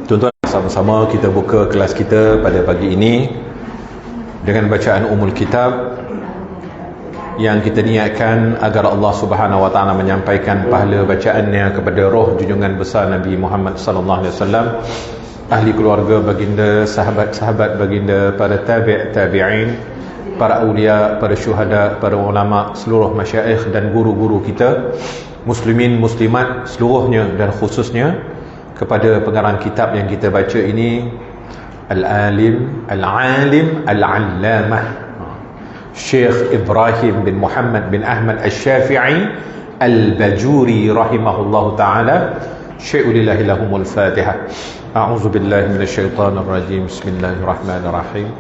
Tuan-tuan, sama-sama kita buka kelas kita pada pagi ini dengan bacaan Ummul Kitab yang kita niatkan agar Allah Subhanahu wa taala menyampaikan pahala bacaannya kepada roh junjungan besar Nabi Muhammad sallallahu alaihi wasallam, ahli keluarga baginda, sahabat-sahabat baginda, para tabi'in, para aulia, para syuhada, para ulama, seluruh masyayikh dan guru-guru kita, muslimin muslimat seluruhnya, dan khususnya kepada pengarang kitab yang kita baca ini, Al-Alim Al-Allamah Syekh Ibrahim bin Muhammad bin Ahmad Al-Syafi'i Al-Bajuri rahimahullahu ta'ala. Syai'ulillahi lahumul Fatihah. A'udzu billahi minasyaitonir rajim. Bismillahirrahmanirrahim.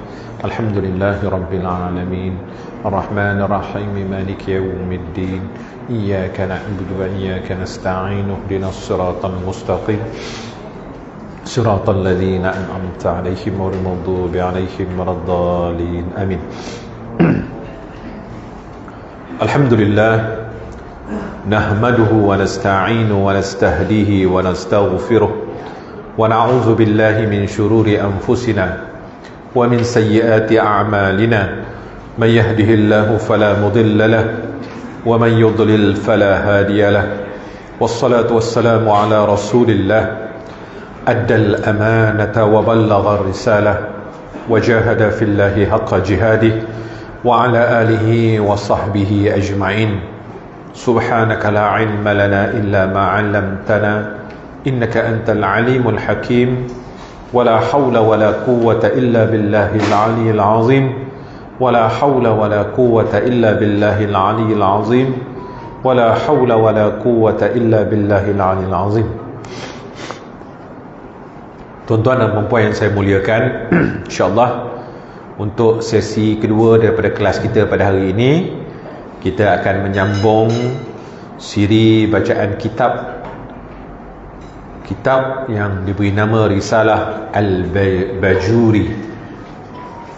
Alhamdulillahi rabbil alamin. Ar-Rahmanir Rahim. Maliki yaumiddin. Iyyaka na'budu wa iyyaka nasta'in. Ihdinas siratal mustaqim. Siratal ladzina an'amta 'alaihim ghairil maghdubi 'alaihim waladdallin. Amin. Alhamdulillah nahmaduhu wa nasta'inuhu wa nastahdihi wa nastaghfiruh wa na'udzu billahi min shururi anfusina wa min sayyiati a'malina. Man yahdihillahu fala mudilla lahu wa man yudlil fala hadiya lahu. Wassalatu wassalamu ala Rasulillah addal amanata wa ballagha ar-risalah wa jahada fillahi haqqa jihadih wa ala alihi wa sahbihi ajma'in. Subhanaka la ilma lana illa ma 'allamtana innaka antal alimul hakim. Wa la hawla wa la quwwata illa billahil aliyyil azim. Wa la hawla wa la quwwata illa billahil aliyyil azim. Wa la hawla wa la quwwata illa billahil aliyyil azim. Tuan-tuan dan puan yang saya muliakan, insya-Allah untuk sesi kedua daripada kelas kita pada hari ini, kita akan menyambung siri bacaan kitab yang diberi nama Risalah Al-Bajuri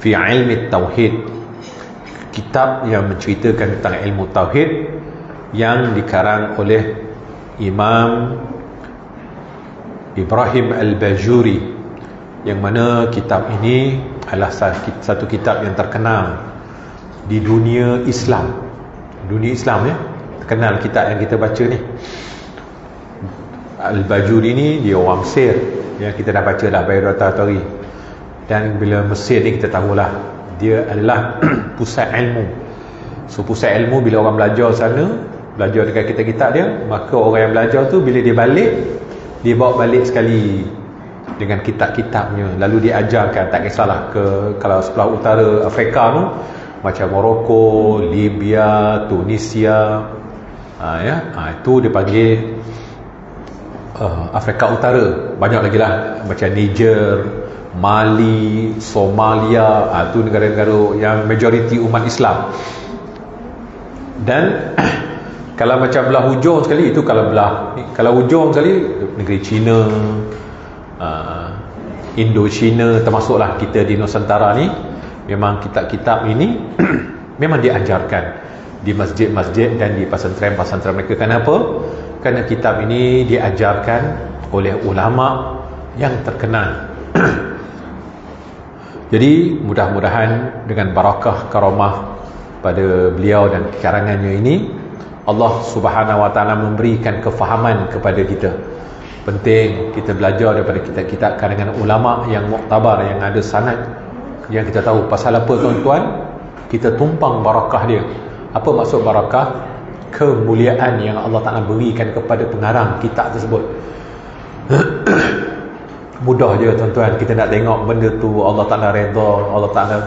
fi Ilmi Tauhid, kitab yang menceritakan tentang ilmu tauhid yang dikarang oleh Imam Ibrahim Al-Bajuri, yang mana kitab ini adalah satu kitab yang terkenal di dunia Islam. Dunia Islam ya, terkenal kitab yang kita baca ni. Al-Bajuri ni dia orang Mesir, yang kita dah baca dah Biodata Tari. Dan bila Mesir ni kita tahulah dia adalah pusat ilmu. So pusat ilmu, bila orang belajar sana, belajar dekat kitab-kitab dia, maka orang yang belajar tu bila dia balik, dia bawa balik sekali dengan kitab-kitabnya, lalu diajarkan. Tak kisahlah kalau sebelah utara Afrika tu, macam Morocco, Libya, Tunisia, itu dipanggil Afrika Utara. Banyak lagi lah, macam Niger, Mali, Somalia, itu negara-negara yang majoriti umat Islam. Dan kalau macam belah hujung sekali, itu kalau hujung sekali negeri China, Indochina, termasuklah kita di Nusantara ni, memang kitab-kitab ini memang diajarkan di masjid-masjid dan di pesantren-pesantren mereka. Kenapa? Kerana kitab ini diajarkan oleh ulama yang terkenal. Jadi mudah-mudahan dengan barakah karamah pada beliau dan karangannya ini, Allah Subhanahu wa taala memberikan kefahaman kepada kita. Penting kita belajar daripada kitab-kitab karangan ulama yang muktabar, yang ada sanad, yang kita tahu. Pasal apa tuan-tuan? Kita tumpang barakah dia. Apa maksud barakah? Kemuliaan yang Allah Ta'ala berikan kepada pengarang kitab tersebut. Mudah je tuan-tuan, kita nak tengok benda tu Allah Ta'ala redha, Allah Ta'ala.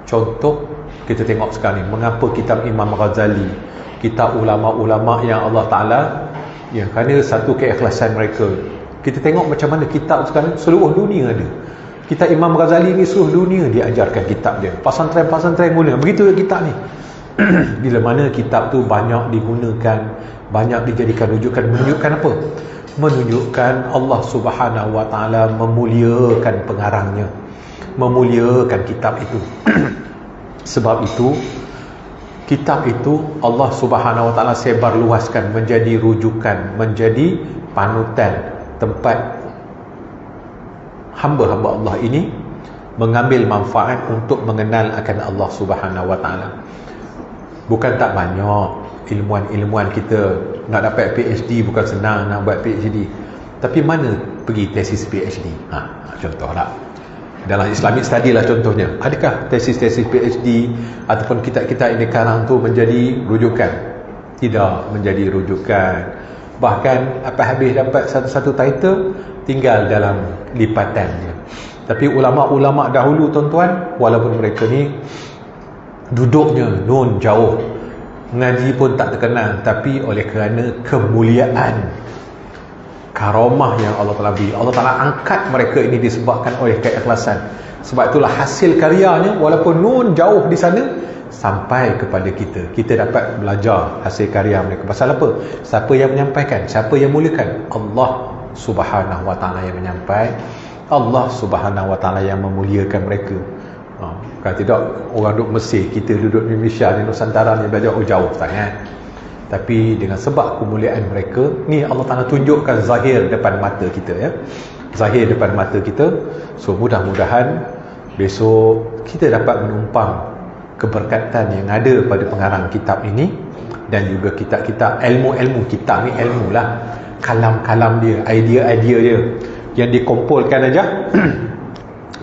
Contoh kita tengok sekarang ni, mengapa kitab Imam Ghazali, kitab ulama-ulama yang Allah Ta'ala, ya, kerana satu keikhlasan mereka. Kita tengok macam mana kitab sekarang seluruh dunia ada. Kitab Imam Ghazali ni seluruh dunia diajarkan kitab dia. Pasantren-pasantren guna. Begitu kitab ni. Bila mana kitab tu banyak digunakan, banyak dijadikan rujukan, menunjukkan apa? Menunjukkan Allah Subhanahu wa taala memuliakan pengarangnya, memuliakan kitab itu. Sebab itu kitab itu Allah Subhanahu wa taala sebar luaskan menjadi rujukan, menjadi panutan, tempat hamba-hamba Allah ini mengambil manfaat untuk mengenal akan Allah Subhanahu Wa Taala. Bukan tak banyak ilmuwan-ilmuwan kita nak dapat PhD, bukan senang nak buat PhD. Tapi mana pergi tesis PhD? Contohlah dalam Islamic study lah contohnya. Adakah tesis-tesis PhD ataupun kitab-kitab ini karang tu menjadi rujukan? Tidak menjadi rujukan. Bahkan apa habis dapat satu-satu title, tinggal dalam lipatannya. Tapi ulama-ulama dahulu tuan-tuan, walaupun mereka ni duduknya nun jauh, ngaji pun tak terkenal, tapi oleh kerana kemuliaan, karamah yang Allah Ta'ala beri, Allah Ta'ala angkat mereka ini disebabkan oleh keikhlasan. Sebab itulah hasil karyanya walaupun nun jauh di sana sampai kepada kita. Kita dapat belajar hasil karya mereka. Pasal apa? Siapa yang menyampaikan? Siapa yang mulakan? Allah Subhanahu Wa Ta'ala yang menyampai. Allah Subhanahu Wa Ta'ala yang memuliakan mereka. Kalau tidak, orang duduk Mesir, kita duduk di Indonesia, di Nusantara ni belajar jauh sangat. Tapi dengan sebab kemuliaan mereka ni, Allah Ta'ala tunjukkan zahir depan mata kita, ya. Zahir depan mata kita. So mudah-mudahan besok kita dapat menumpang keberkatan yang ada pada pengarang kitab ini, dan juga kitab-kitab ilmu-ilmu. Kitab ni ilmu lah, kalam-kalam dia, idea-idea dia yang dikumpulkan aja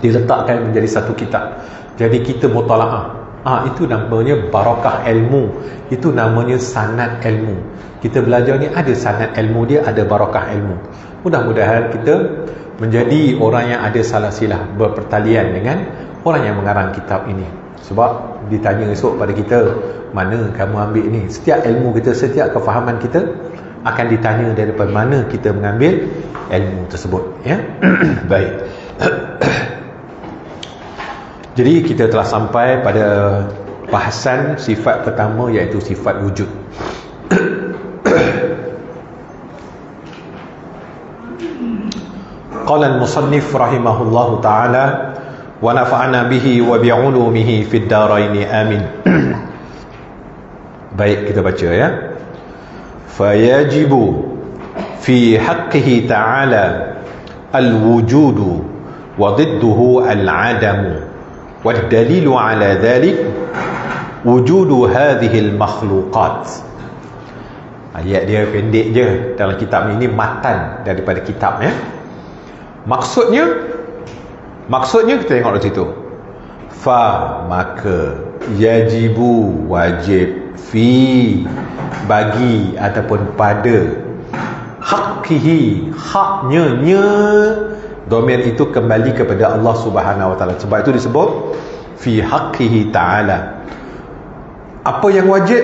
diletakkan menjadi satu kitab. Jadi kita mutalaah, itu namanya barakah ilmu, itu namanya sanad ilmu. Kita belajar ni ada sanad ilmu dia, ada barakah ilmu. Mudah-mudahan kita menjadi orang yang ada salasilah, berpertalian dengan orang yang mengarang kitab ini. Sebab ditanya esok pada kita, mana kamu ambil ni? Setiap ilmu kita, setiap kefahaman kita akan ditanya daripada mana kita mengambil ilmu tersebut, ya. Baik. Jadi kita telah sampai pada bahasan sifat pertama, iaitu sifat wujud. Qala al-musannif rahimahullahu ta'ala wa nafa'ana bihi wa bi'ulumihi fid daraini amin. Baik, kita baca, ya. Fayajibu fi haqqihi ta'ala al-wujudu wa didduhu al-adamu, wa dalilu ala dhalik wujudu hadhihi al-makhluqat. Ayat dia pendek je dalam kitab ini, matan daripada kitab, ya. Maksudnya kita tengok di situ. Fa, maka, yajibu, wajib, fi, bagi ataupun pada, haqqihi, haknya, domir itu kembali kepada Allah Subhanahu Wa Ta'ala. Sebab itu disebut fi haqqihi ta'ala. Apa yang wajib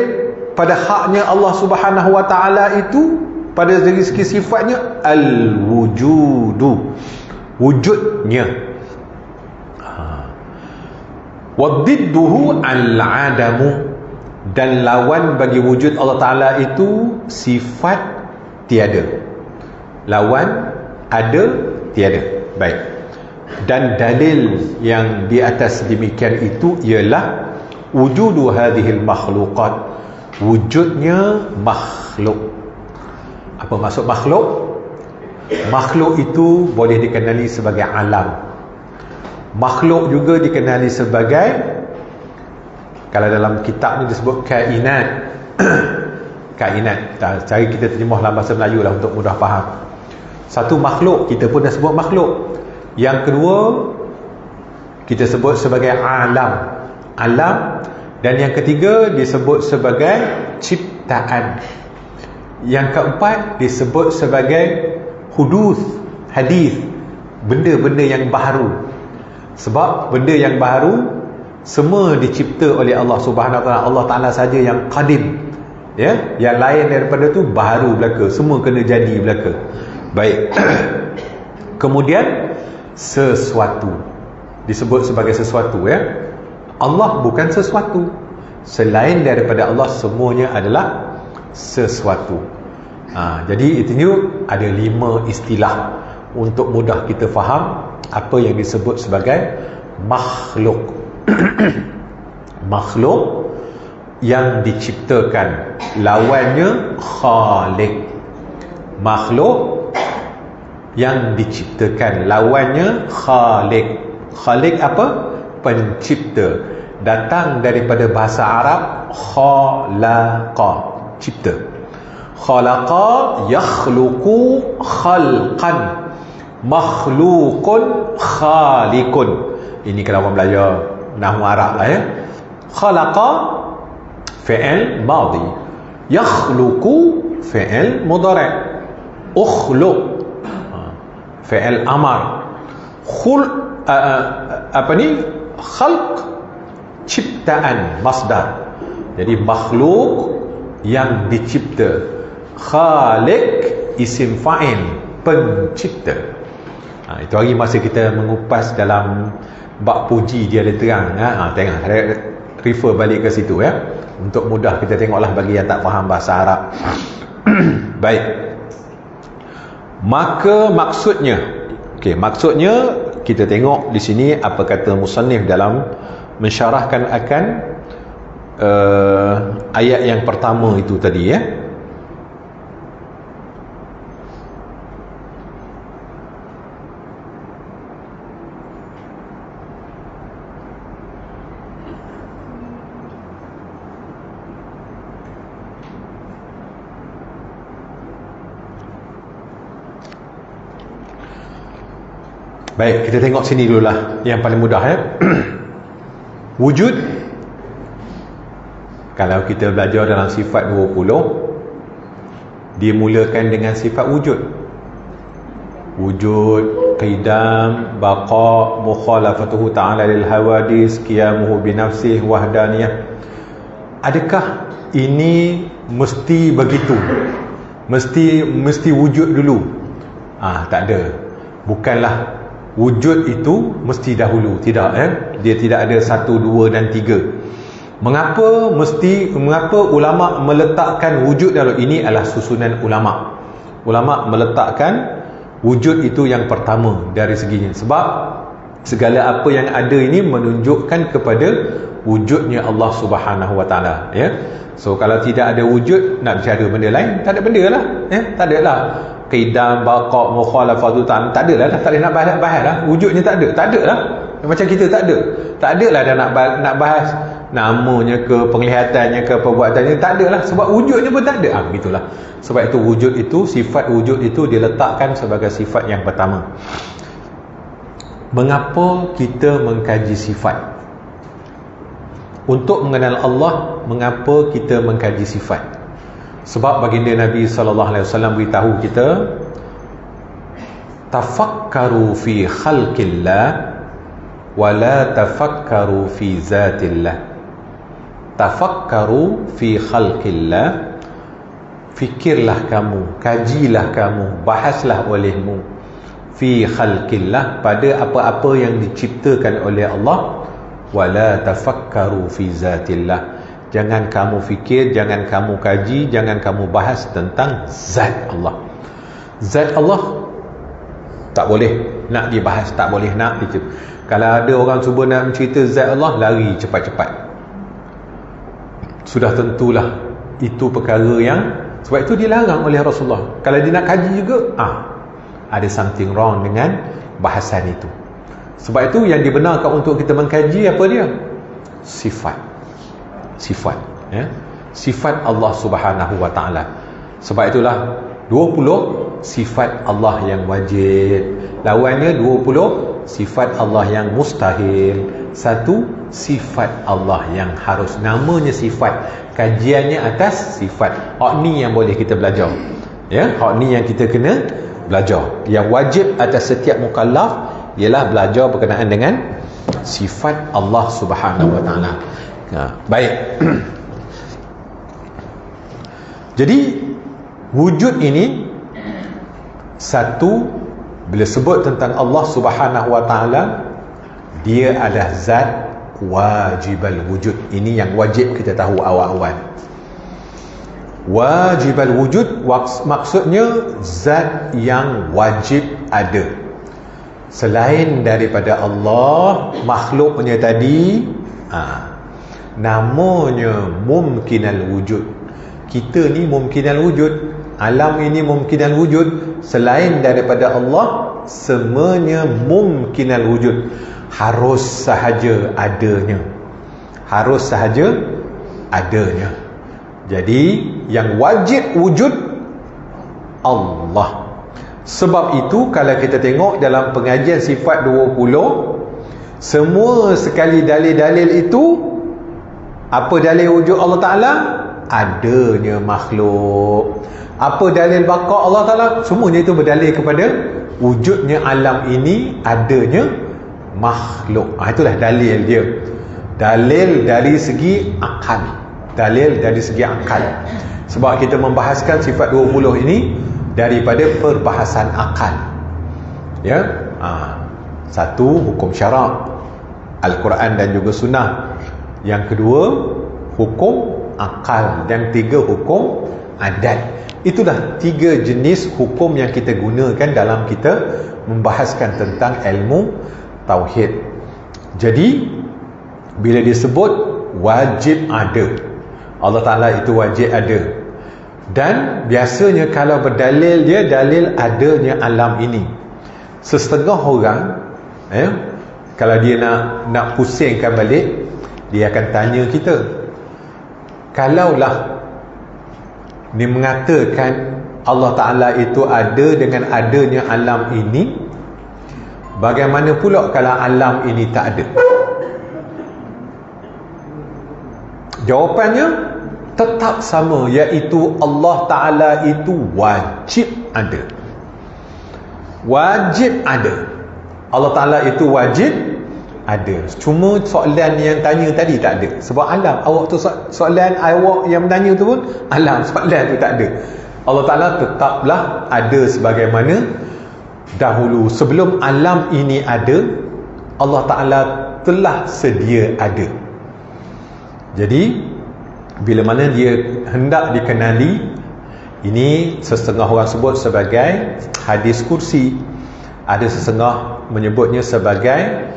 pada haknya Allah Subhanahu Wa Ta'ala itu, pada dari segi sifatnya, al-wujudu, wujudnya. Wadidduhu al-adamu, dan lawan bagi wujud Allah Ta'ala itu sifat tiada. Lawan ada, tiada. Baik. Dan dalil yang di atas demikian itu ialah wujudu hadhil makhluqat, wujudnya makhluk. Apa maksud makhluk? Makhluk itu boleh dikenali sebagai alam. Makhluk juga dikenali sebagai, kalau dalam kitab ni disebut kainat. Kainat. Cari kita terjemah dalam bahasa Melayu lah untuk mudah faham. Satu, makhluk, kita pun dah sebut makhluk. Yang kedua, kita sebut sebagai alam. Alam. Dan yang ketiga disebut sebagai ciptaan. Yang keempat disebut sebagai hudus, hadis, benda-benda yang baru. Sebab benda yang baru semua dicipta oleh Allah Subhanahu Wa Ta'ala. Allah Ta'ala saja yang qadim, ya. Yang lain daripada tu baru belaka, semua kena jadi belaka. Baik. Kemudian sesuatu disebut sebagai sesuatu, ya. Allah bukan sesuatu. Selain daripada Allah, semuanya adalah sesuatu. Jadi itu ada 5 istilah untuk mudah kita faham apa yang disebut sebagai makhluk. Makhluk yang diciptakan, lawannya khaliq. Makhluk yang diciptakan. Lawannya khaliq. Khaliq apa? Pencipta. Datang daripada bahasa Arab khalaqa, cipta. Khalaqa yakhluqu khalqan, makhluqun khaliqun. Ini kalau orang belajar nahwu Arab lah ya. Khalaqa fi'il madhi, yakhluqu fi'il mudhari', ukhluq fi'il amar, khalq ciptaan, masdar. Jadi makhluk yang dicipta, khaliq isim fa'il, pencipta. Itu hari masa kita mengupas dalam bab puji dia ada terang. Tengok, refer balik ke situ ya, untuk mudah kita tengoklah bagi yang tak faham bahasa Arab. Baik, maka maksudnya, maksudnya kita tengok di sini apa kata musannif dalam mensyarahkan akan ayat yang pertama itu tadi ya. Baik, kita tengok sini dululah yang paling mudah ya. Wujud, kalau kita belajar dalam sifat 20, dimulakan dengan sifat wujud. Wujud, qidam, baqa, mukhalafatuhu ta'ala lil hawadis, qiyamuhu binafsih, wahdaniyah. Adakah ini mesti begitu? Mesti wujud dulu? Tak ada. Bukanlah wujud itu mesti dahulu, tidak dia tidak ada 1, 2 dan 3. Mengapa ulama meletakkan wujud dalam ini? Adalah susunan ulama meletakkan wujud itu yang pertama dari seginya, sebab segala apa yang ada ini menunjukkan kepada wujudnya Allah Subhanahu Wa Taala ya. So kalau tidak ada wujud, nak bicara benda lain, tak ada benda lah tak ada lah. Qidam, baqa, mukhalafatu ta'ala, tak ada lah, tak ada nak bahas lah. Wujudnya tak ada lah. Macam kita tak ada lah dah nak bahas namanya ke, penglihatannya ke, perbuatannya, tak ada lah, sebab wujudnya pun tak ada. Begitulah. Sebab itu wujud itu, sifat wujud itu diletakkan sebagai sifat yang pertama. Mengapa kita mengkaji sifat? Untuk mengenal Allah, mengapa kita mengkaji sifat? Sebab baginda Nabi SAW beritahu kita, tafakkaru fi khalqillah wa la tafakkaru fi zatillah. Tafakkaru fi khalqillah, fikirlah kamu, kajilah kamu, bahaslah olehmu fi khalqillah, pada apa-apa yang diciptakan oleh Allah. Wa la tafakkaru fi zatillah, jangan kamu fikir, jangan kamu kaji, jangan kamu bahas tentang zat Allah. Zat Allah tak boleh nak dibahas, tak boleh nak dicipta. Kalau ada orang cuba nak mencerita zat Allah, lari cepat-cepat. Sudah tentulah itu perkara yang, sebab itu dilarang oleh Rasulullah. Kalau dia nak kaji juga, ada something wrong dengan bahasan itu. Sebab itu yang dibenarkan untuk kita mengkaji apa dia? Sifat ya? Sifat Allah Subhanahu Wa Taala. Sebab itulah 20 sifat Allah yang wajib, lawannya 20 sifat Allah yang mustahil, 1 sifat Allah yang harus. Namanya sifat, kajiannya atas sifat. Ni yang boleh kita belajar ya, ni yang kita kena belajar. Yang wajib atas setiap mukallaf ialah belajar berkenaan dengan sifat Allah Subhanahu Wa Taala. Baik. Jadi wujud ini, satu, bila sebut tentang Allah Subhanahu Wa Taala, dia adalah zat wajibal wujud. Ini yang wajib kita tahu awal-awal. Wajibal wujud maksudnya zat yang wajib ada. Selain daripada Allah, makhluknya tadi namanya mumkinal wujud. Kita ni mumkinal wujud, Alam ini mumkinal wujud, selain daripada Allah semuanya mumkinal wujud, harus sahaja adanya. Harus sahaja adanya. Jadi yang wajib wujud Allah. Sebab itu kalau kita tengok dalam pengajian sifat 20, semua sekali dalil-dalil itu, apa dalil wujud Allah Ta'ala? Adanya makhluk. Apa dalil baqa Allah Ta'ala? Semuanya itu berdalil kepada wujudnya alam ini, adanya makhluk. Itulah dalil dia. Dalil dari segi akal. Dalil dari segi akal. Sebab kita membahaskan sifat 20 ini daripada perbahasan akal. Ya. Satu, hukum syarak, Al-Quran dan juga sunnah. Yang kedua, hukum akal. Dan tiga, hukum adat. Itulah tiga jenis hukum yang kita gunakan dalam kita membahaskan tentang ilmu tauhid. Jadi bila disebut wajib ada, Allah Ta'ala itu wajib ada. Dan biasanya kalau berdalil, dia dalil adanya alam ini. Setengah orang kalau dia nak pusingkan balik, dia akan tanya kita, kalaulah dia mengatakan Allah Ta'ala itu ada dengan adanya alam ini, bagaimana pula kalau alam ini tak ada? Jawapannya tetap sama, iaitu Allah Ta'ala itu wajib ada. Wajib ada. Allah Ta'ala itu wajib ada. Cuma soalan yang tanya tadi tak ada. Sebab alam, awak tu soalan awak yang bertanya tu pun alam, soalan tu tak ada. Allah Ta'ala tetaplah ada sebagaimana dahulu. Sebelum alam ini ada, Allah Ta'ala telah sedia ada. Jadi bila mana dia hendak dikenali, ini setengah orang sebut sebagai hadis kursi, ada setengah menyebutnya sebagai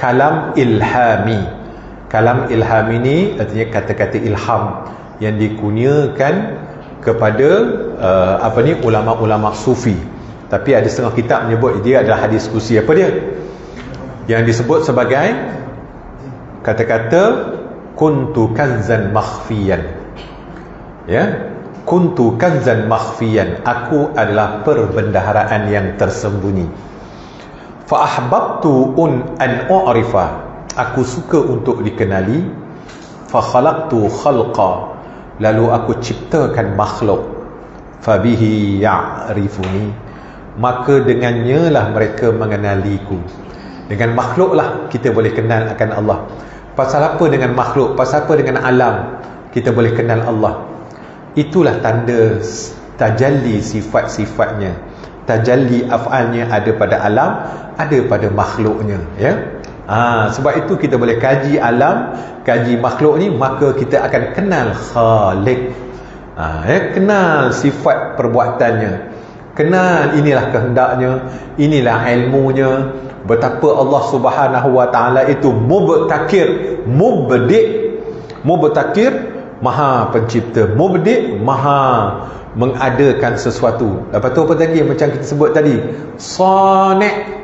kalam ilhami. Kalam ilham ini artinya kata-kata ilham yang dikurniakan kepada ulama-ulama sufi. Tapi ada setengah kitab menyebut dia adalah hadis kursi. Apa dia? Yang disebut sebagai kata-kata kuntu kanzan makhfiyan. Ya, kuntu kanzan makhfiyan, aku adalah perbendaharaan yang tersembunyi. Fa ahbabtu an u'rifa, aku suka untuk dikenali. Fa khalaqtu khalqa, lalu aku ciptakan makhluk. Fa bihi ya'rifuni, maka dengannya lah mereka mengenaliku. Dengan makhluklah kita boleh kenal akan Allah. Pasal apa dengan makhluk? Pasal apa dengan alam kita boleh kenal Allah? Itulah tanda tajalli sifat-sifatnya. Tajalli af'alnya ada pada alam, ada pada makhluknya, ya. Sebab itu kita boleh kaji alam, kaji makhluk ni, maka kita akan kenal Khaliq. Kenal sifat perbuatannya, kenal inilah kehendaknya, inilah ilmunya. Betapa Allah Subhanahu wa Ta'ala itu mubtakir, mubtakir, maha pencipta, mubdi, maha mengadakan sesuatu. Lepas tu apa lagi macam kita sebut tadi, sani'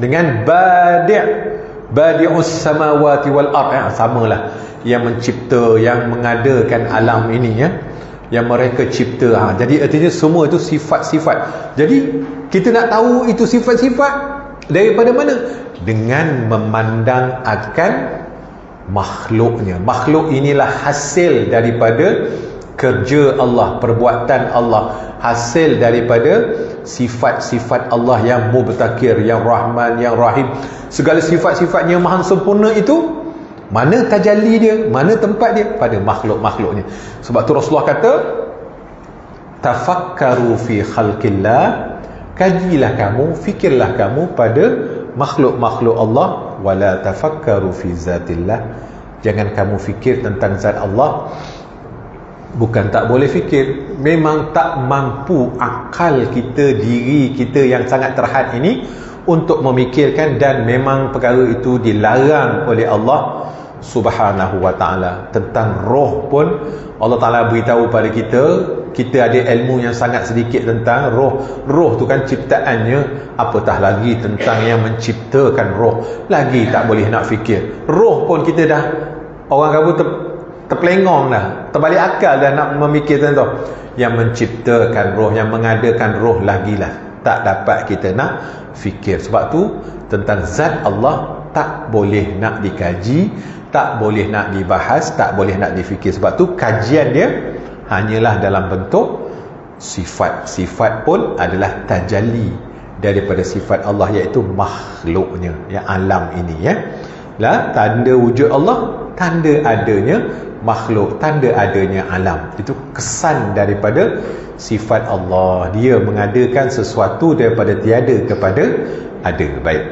dengan badi'us samawati wal ard, samalah, yang mencipta, yang mengadakan alam ini, ya, yang mereka cipta. Jadi artinya semua itu sifat-sifat. Jadi kita nak tahu itu sifat-sifat daripada mana? Dengan memandang akan makhluknya. Makhluk inilah hasil daripada kerja Allah, perbuatan Allah, hasil daripada sifat-sifat Allah yang mubtakir, yang rahman, yang rahim. Segala sifat-sifatnya maha sempurna itu, mana tajalli dia, mana tempat dia? Pada makhluk-makhluknya. Sebab tu Rasulullah kata, tafakkaru fi khalqillah, kajilah kamu, fikirlah kamu pada makhluk-makhluk Allah, wala tafakkaru fi zatillah, jangan kamu fikir tentang zat Allah. Bukan tak boleh fikir, memang tak mampu akal kita, diri kita yang sangat terhad ini untuk memikirkan, dan memang perkara itu dilarang oleh Allah Subhanahu wa Ta'ala. Tentang roh pun Allah Ta'ala beritahu pada kita, kita ada ilmu yang sangat sedikit tentang roh. Roh tu kan ciptaannya, apatah lagi tentang yang menciptakan roh. Lagi tak boleh nak fikir. Roh pun kita dah, orang kata terpelengong dah, terbalik akal dah nak memikir tentang yang menciptakan roh, yang mengadakan roh, lagilah tak dapat kita nak fikir. Sebab tu tentang zat Allah tak boleh nak dikaji, tak boleh nak dibahas, tak boleh nak difikir. Sebab tu kajian dia hanyalah dalam bentuk sifat. Sifat pun adalah tajalli daripada sifat Allah, iaitu makhluknya, yang alam ini, ya. Lah, tanda wujud Allah, tanda adanya makhluk, tanda adanya alam. Itu kesan daripada sifat Allah. Dia mengadakan sesuatu daripada tiada kepada ada. Baik.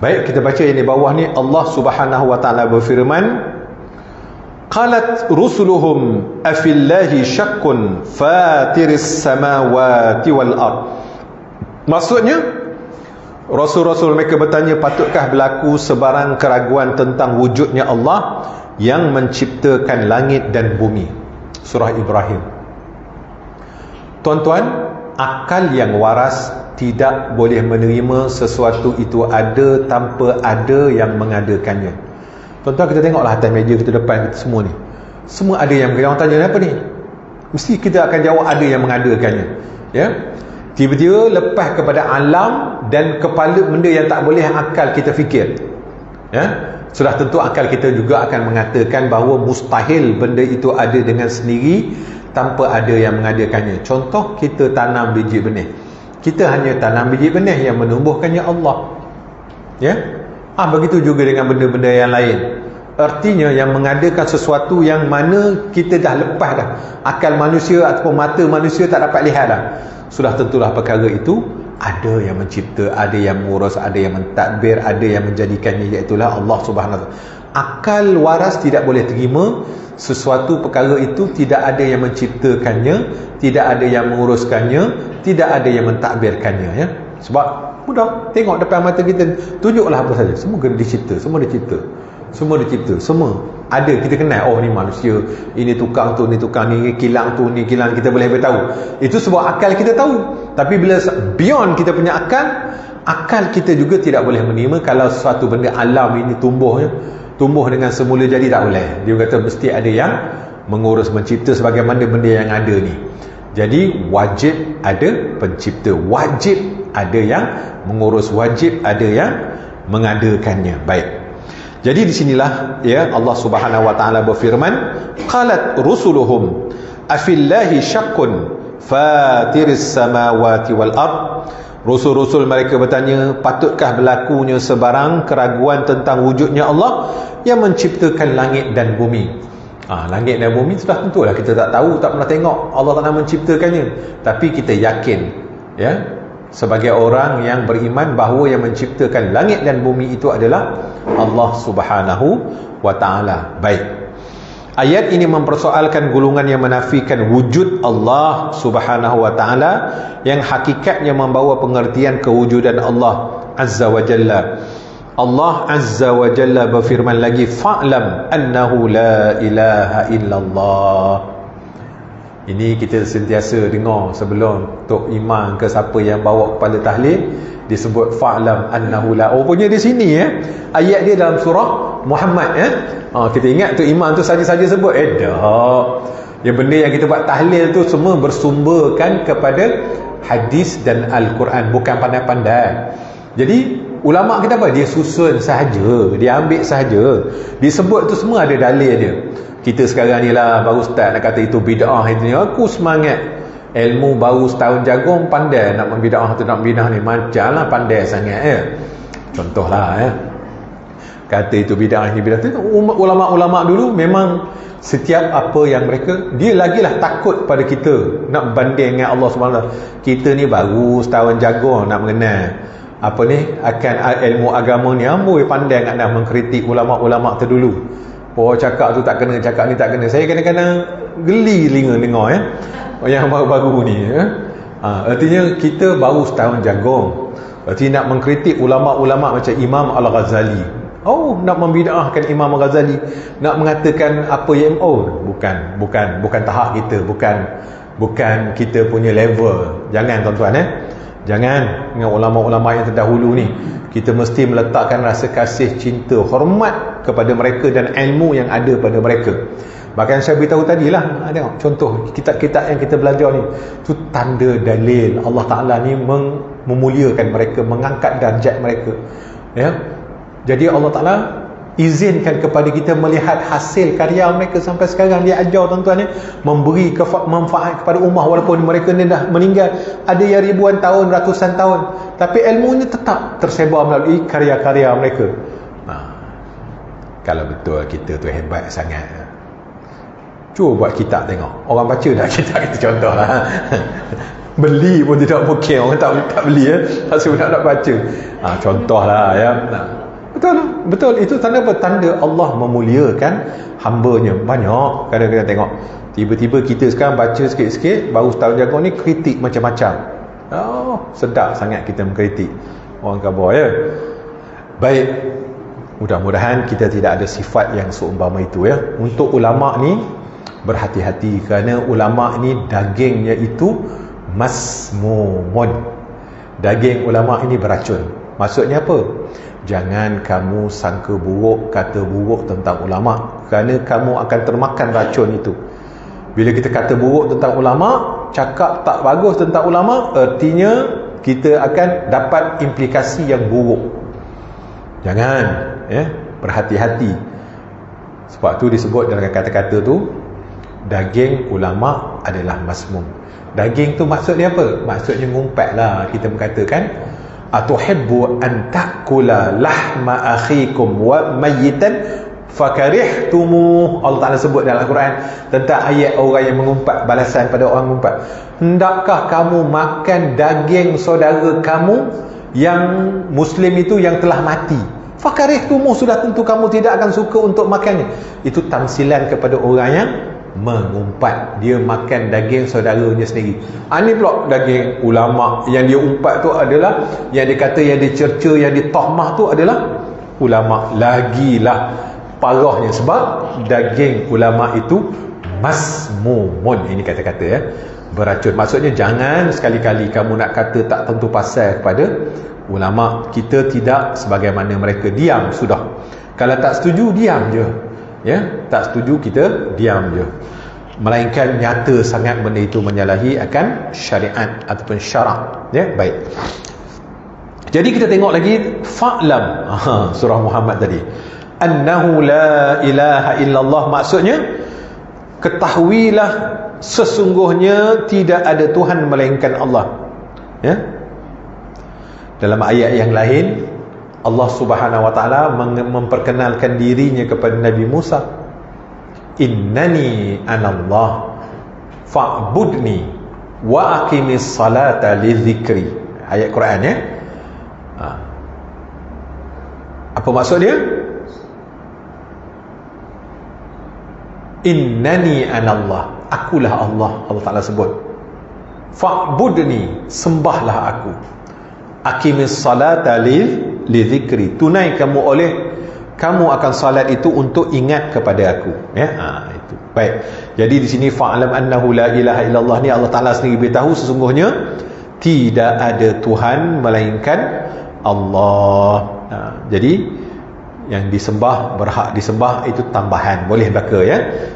Baik, kita baca yang di bawah ni. Allah Subhanahu wa taala berfirman, qalat rusuluhum afillahi syakkun fatiris samawati wal ard. Maksudnya, rasul-rasul mereka bertanya, patutkah berlaku sebarang keraguan tentang wujudnya Allah yang menciptakan langit dan bumi? Surah Ibrahim. Tuan-tuan, akal yang waras tidak boleh menerima sesuatu itu ada tanpa ada yang mengadakannya. Tuan-tuan, kita tengoklah atas meja kita depan kita semua ni. Semua ada yang orang tanya apa ni? Mesti kita akan jawab ada yang mengadakannya. Ya. Tiba-tiba lepas kepada alam dan kepala benda yang tak boleh akal kita fikir. Ya. Sudah tentu akal kita juga akan mengatakan bahawa mustahil benda itu ada dengan sendiri tanpa ada yang mengadakannya. Contoh, kita tanam biji benih. Kita hanya tanam biji benih, yang menumbuhkannya Allah. Ya. Begitu juga dengan benda-benda yang lain. Artinya yang mengadakan sesuatu yang mana kita dah lepas dah. Akal manusia ataupun mata manusia tak dapat lihat dah. Sudah tentulah perkara itu ada yang mencipta, ada yang mengurus, ada yang mentadbir, ada yang menjadikannya, iaitulah Allah Subhanahu. Akal waras tidak boleh terima sesuatu perkara itu tidak ada yang menciptakannya, tidak ada yang menguruskannya, tidak ada yang mentadbirkannya, ya. Sebab mudah, tengok depan mata kita, tunjuklah apa saja, semua kena dicipta, semua dicipta, semua dicipta, semua ada, kita kenal, oh ni manusia, ini tukang tu, ni tukang, ni kilang tu, ni kilang, kita boleh beritahu. Itu sebab akal kita tahu. Tapi bila beyond kita punya akal, akal kita juga tidak boleh menerima kalau sesuatu benda alam ini tumbuh dengan semula jadi, tak boleh. Dia kata mesti ada yang mengurus, mencipta sebagaimana benda yang ada ni. Jadi wajib ada pencipta, wajib ada yang mengurus, wajib ada yang mengadakannya. Baik. Jadi di sinilah, ya, Allah Subhanahu wa taala berfirman, qalat rusuluhum afillahi syakkun fatiris samawati wal ard. Rasul-rasul mereka bertanya, patutkah berlakunya sebarang keraguan tentang wujudnya Allah yang menciptakan langit dan bumi? Langit dan bumi sudah tentulah kita tak tahu, tak pernah tengok, Allah tak nak menciptakannya. Tapi kita yakin, ya, sebagai orang yang beriman bahawa yang menciptakan langit dan bumi itu adalah Allah Subhanahu wa taala. Baik. Ayat ini mempersoalkan golongan yang menafikan wujud Allah Subhanahu wa taala, yang hakikatnya membawa pengertian kewujudan Allah Azza wa Jalla. Allah Azza wa Jalla berfirman lagi, fa'lam annahu la ilaha illallah. Ini kita sentiasa dengar sebelum Tok Imam ke siapa yang bawa kepala tahlil, disebut fa'lam annahu la. Oh, punya di sini, ya. Ayat dia dalam surah Muhammad, ya. Kita ingat Tok Imam tu saja-saja sebut. Tak. Yang benda yang kita buat tahlil tu semua bersumberkan kepada hadis dan Al-Quran, bukan pandai-pandai. Jadi ulama kita apa? Dia susun sahaja, dia ambil sahaja. Disebut tu semua ada dalil dia. Kita sekarang ni lah baru start nak kata itu bid'ah itu ni. Aku semangat ilmu baru setahun jagung, pandai nak membid'ah tu, nak bid'ah ni macam lah, pandai sangat, ya. Contohlah, ya, kata itu bid'ah ni bid'ah tu. Ulama-ulama dulu memang setiap apa yang mereka, dia lagilah takut pada kita nak banding dengan Allah SWT. Kita ni baru setahun jagung nak mengenal apa ni akan ilmu agama ni, amboi pandai nak mengkritik ulama-ulama terdulu. Cakap tu tak kena, cakap ni tak kena. Saya kadang-kadang geli telinga dengar, ya, yang baru-baru ni, ya. Artinya kita baru setahun jagung, Berarti nak mengkritik ulama-ulama macam Imam Al-Ghazali. Oh, nak membid'ahkan Imam Al-Ghazali, nak mengatakan apa yang bukan tahap kita, bukan kita punya level. Jangan tuan-tuan Jangan dengan ulama-ulama yang terdahulu ni. Kita mesti meletakkan rasa kasih, cinta, hormat kepada mereka dan ilmu yang ada pada mereka. Bahkan saya beritahu tadilah, tengok contoh kitab-kitab yang kita belajar ni, tu tanda dalil Allah Ta'ala ni memuliakan mereka, mengangkat darjat mereka. Ya. Jadi Allah Ta'ala izinkan kepada kita melihat hasil karya mereka sampai sekarang. Dia ajar tuan-tuan memberi manfaat kepada ummah walaupun mereka ni dah meninggal ada yang ribuan tahun, ratusan tahun, tapi ilmunya tetap tersebar melalui karya-karya mereka. Kalau betul kita tu hebat sangat, cuba buat kitab tengok. Orang baca dah kitab kita, contohlah. Beli pun tidak mungkin, orang tak beli pasal nak baca. Contohlah ya. Betul itu tanda apa? Tanda Allah memuliakan hamba-Nya. Banyak kadang-kadang tengok tiba-tiba kita sekarang baca sikit-sikit, baru setahun jagung ni kritik macam-macam. Sedap sangat kita mengkritik orang khabar ya. Baik, mudah-mudahan kita tidak ada sifat yang seumpama itu ya. Untuk ulama ni berhati-hati, kerana ulama ni dagingnya itu masmumun. Daging ulama ini beracun. Maksudnya apa? Jangan kamu sangka buruk, kata buruk tentang ulama, kerana kamu akan termakan racun itu. Bila kita kata buruk tentang ulama, cakap tak bagus tentang ulama, artinya kita akan dapat implikasi yang buruk. Jangan berhati-hati. Sebab tu disebut dalam kata-kata tu, daging ulama adalah masmum. Daging tu maksudnya apa? Maksudnya ngumpat lah. Kita mengatakan, atuhibbu an ta'kula lahma akhikum wa mayyitan fakarihtumuh. Allah Ta'ala sebut dalam Al-Quran tentang ayat orang yang mengumpat, balasan pada orang mengumpat. Hendakkah kamu makan daging saudara kamu yang muslim itu yang telah mati? Fakarihtumuh, sudah tentu kamu tidak akan suka untuk makannya. Itu tamsilan kepada orang yang mengumpat. Dia makan daging saudaranya sendiri. Ini pula daging ulama. Yang dia umpat tu adalah, yang dia kata, yang dia cerca, yang dia tahmah tu adalah ulama. Lagilah parahnya, sebab daging ulama itu masmumun. Ini kata-kata beracun. Maksudnya jangan sekali-kali kamu nak kata tak tentu pasal kepada ulama. Kita tidak sebagaimana mereka, diam sudah. Kalau tak setuju, diam je. Tak setuju, kita diam je. Melainkan nyata sangat benda itu menyalahi akan syariat ataupun syarak. Baik. Jadi kita tengok lagi fa'lam, surah Muhammad tadi, annahu la ilaha illallah. Maksudnya, ketahuilah sesungguhnya tidak ada Tuhan melainkan Allah. Dalam ayat yang lain, Allah Subhanahu wa ta'ala memperkenalkan dirinya kepada Nabi Musa. Innani anallah fa'budni wa aqimis salata li dzikri. Ayat Quran Apa maksud dia? Innani anallah, akulah Allah. Allah Ta'ala sebut fa'budni, sembahlah aku. Aqimis salata li dzikri, tunai kamu akan salat itu untuk ingat kepada aku. Itu. Baik. Jadi di sini fa'lam annahu la ilaha illallah ni, Allah Ta'ala sendiri beritahu sesungguhnya tidak ada Tuhan melainkan Allah. Jadi yang disembah, berhak disembah itu tambahan, boleh belaka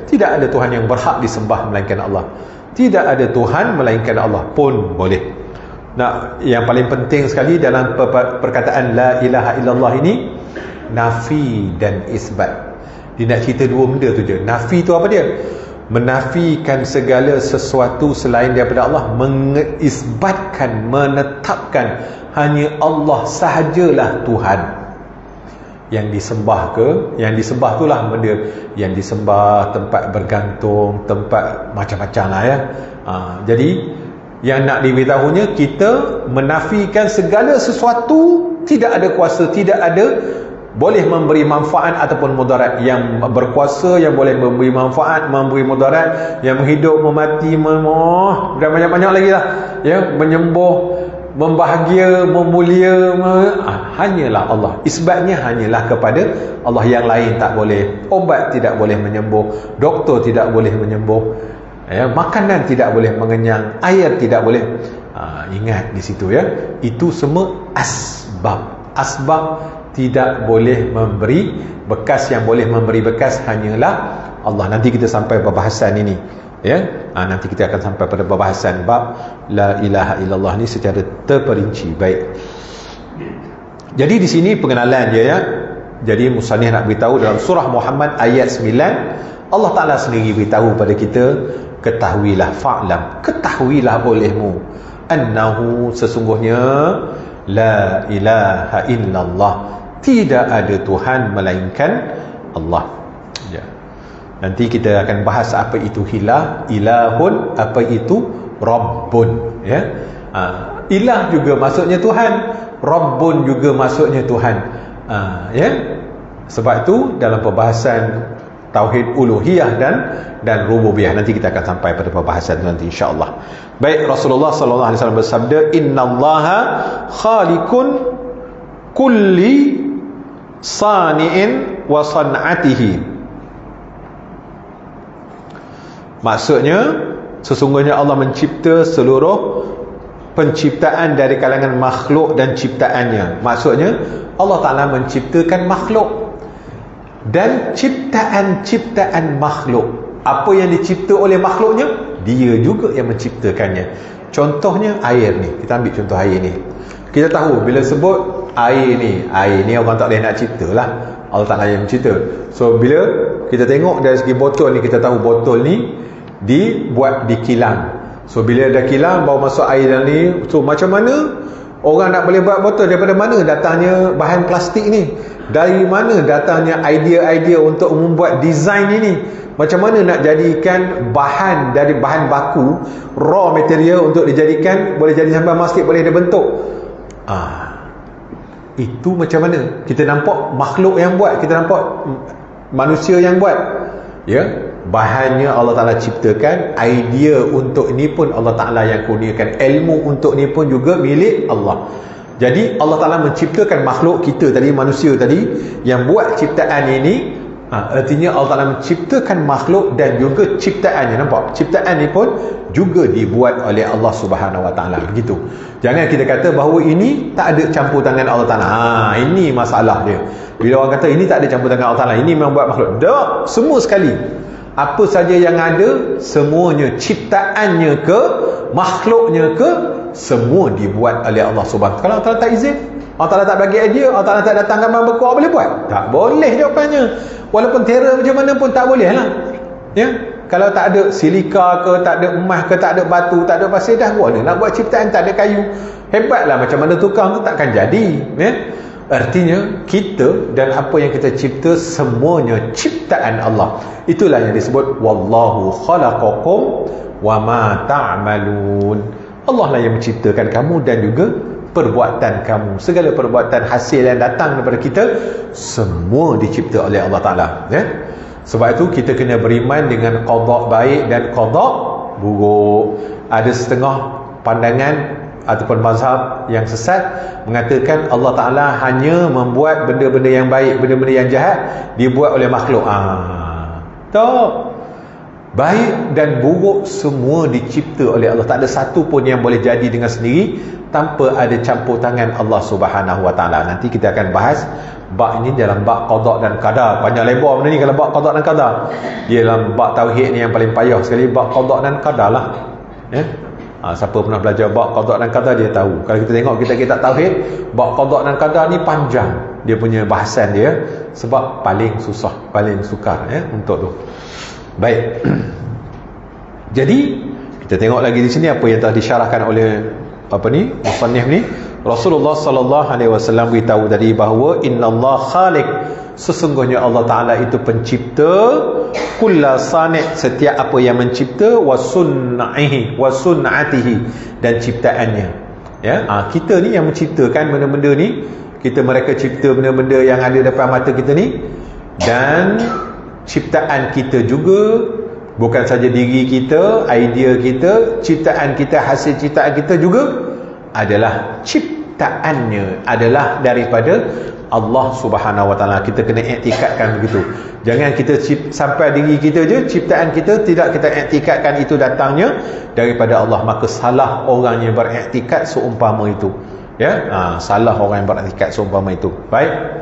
Tidak ada Tuhan yang berhak disembah melainkan Allah. Tidak ada Tuhan melainkan Allah pun boleh. Yang paling penting sekali dalam perkataan la ilaha illallah ini, nafi dan isbat. Dia nak cerita dua benda tu je. Nafi tu apa dia? Menafikan segala sesuatu selain daripada Allah, mengisbatkan, menetapkan hanya Allah sahajalah Tuhan yang disembah. Yang disembah itulah benda yang disembah, tempat bergantung, tempat macam-macam lah jadi yang nak diberitahunya, kita menafikan segala sesuatu tidak ada kuasa, tidak ada boleh memberi manfaat ataupun mudarat. Yang berkuasa, yang boleh memberi manfaat, memberi mudarat, yang menghidup, memati, dan banyak-banyak lagi lah menyembuh, membahagia, memulia, hanyalah Allah. Isbatnya hanyalah kepada Allah. Yang lain tak boleh. Obat tidak boleh menyembuh, doktor tidak boleh menyembuh, makanan tidak boleh mengenyang, air tidak boleh. Ingat di situ ya, itu semua asbab. Asbab tidak boleh memberi bekas. Yang boleh memberi bekas hanyalah Allah. Nanti kita sampai pembahasan ini ya. Nanti kita akan sampai pada pembahasan bab la ilaha illallah ni secara terperinci. Baik. Jadi di sini pengenalan dia ya. Jadi musannif nak beritahu dalam surah Muhammad ayat 9, Allah Taala sendiri beritahu pada kita, ketahuilah, fa'lam, ketahuilah olehmu, annahu, sesungguhnya, la ilaha illallah, tidak ada Tuhan melainkan Allah. Ya. Nanti kita akan bahas apa itu ilahun, apa itu rabbun ya. Ilah juga maksudnya Tuhan, rabbun juga maksudnya Tuhan. Ya. Sebab itu dalam perbahasan tauhid uluhiyah dan rububiyah, nanti kita akan sampai pada perbahasan itu nanti insya-Allah. Baik, Rasulullah sallallahu alaihi wasallam bersabda, innallaha khaliqun kulli sani'in wa san'atihi. Maksudnya, sesungguhnya Allah mencipta seluruh penciptaan dari kalangan makhluk dan ciptaannya. Maksudnya, Allah Ta'ala menciptakan makhluk dan ciptaan-ciptaan makhluk. Apa yang dicipta oleh makhluknya, dia juga yang menciptakannya. Contohnya air ni. Kita ambil contoh air ni. Kita tahu bila sebut air ni orang tak boleh nak cipta lah. Allah Ta'ala yang mencipta. So bila kita tengok dari segi botol ni, kita tahu botol ni dibuat di kilang. So bila ada kilang baru masuk air dalam ni. So macam mana orang nak boleh buat botol? Daripada mana datangnya bahan plastik ni? Dari mana datangnya idea-idea untuk membuat design ini? Macam mana nak jadikan bahan dari bahan baku, raw material untuk dijadikan, boleh jadi sampai masjid, boleh dibentuk. Itu macam mana? Kita nampak makhluk yang buat, kita nampak manusia yang buat. Ya, bahannya Allah Ta'ala ciptakan, idea untuk ini pun Allah Ta'ala yang kurniakan, ilmu untuk ini pun juga milik Allah. Jadi Allah Ta'ala menciptakan makhluk kita tadi, manusia tadi, yang buat ciptaan ini. Artinya Allah Ta'ala menciptakan makhluk dan juga ciptaannya. Nampak? Ciptaan ini pun juga dibuat oleh Allah Subhanahu Wa Ta'ala. Begitu. Jangan kita kata bahawa ini tak ada campur tangan Allah Ta'ala. Ini masalah dia. Bila orang kata ini tak ada campur tangan Allah Ta'ala, ini memang buat makhluk. Tak, semua sekali. Apa saja yang ada, semuanya, ciptaannya ke, makhluknya ke, semua dibuat oleh Allah Subhanahu. Kalau Allah Ta'ala tak izin, Allah Ta'ala tak bagi idea, Allah Ta'ala tak datangkan bahan baku, boleh buat? Tak boleh jawapannya. Walaupun terror macam mana pun tak boleh lah. Ya? Kalau tak ada silika ke, tak ada emas ke, tak ada batu, tak ada pasir, dah buat nak buat ciptaan, tak ada kayu. Hebatlah macam mana tukang tu, takkan jadi. Ya? Artinya kita dan apa yang kita cipta semuanya ciptaan Allah. Itulah yang disebut wallahu khalaqakum wa ma ta'malun. Allah lah yang menciptakan kamu dan juga perbuatan kamu. Segala perbuatan hasil yang datang daripada kita semua dicipta oleh Allah Ta'ala. Ya? Sebab itu kita kena beriman dengan qada baik dan qada buruk. Ada setengah pandangan ataupun mazhab yang sesat mengatakan Allah Ta'ala hanya membuat benda-benda yang baik, benda-benda yang jahat dibuat oleh makhluk. Tak. Baik dan buruk semua dicipta oleh Allah. Tak ada satu pun yang boleh jadi dengan sendiri tanpa ada campur tangan Allah Subhanahu Wa Ta'ala. Nanti kita akan bahas bab ini dalam bab qada dan qadar. Panjang lebar benda ni kalau bab qada dan qadar. Dia dalam bab tauhid ni yang paling payah sekali, bab qada dan qadar lah. Ya? Siapa pernah belajar bab qada dan qadar dia tahu. Kalau kita tengok kitab-kitab tauhid, bab qada dan qadar ni panjang dia punya bahasan dia, sebab paling susah, paling sukar ya untuk tu. Baik. Jadi kita tengok lagi di sini apa yang telah disyarahkan oleh musannif ni. Rasulullah sallallahu alaihi wasallam beritahu tadi bahawa innallaha khaliq, sesungguhnya Allah Ta'ala itu pencipta, kulla sani', setiap apa yang mencipta, wa sun'ihi wa sun'atihi, dan ciptaannya. Ya, kita ni yang menciptakan benda-benda ni. Mereka cipta benda-benda yang ada depan mata kita ni, dan ciptaan kita juga. Bukan saja diri kita, idea kita, ciptaan kita, hasil ciptaan kita juga adalah ciptaannya adalah daripada Allah Subhanahu Wa Taala. Kita kena iktikadkan begitu. Jangan kita sampai diri kita je, ciptaan kita tidak kita iktikadkan itu datangnya daripada Allah, maka salah orang yang beriktikad seumpama itu. Ya, salah orang yang beriktikad seumpama itu. Baik.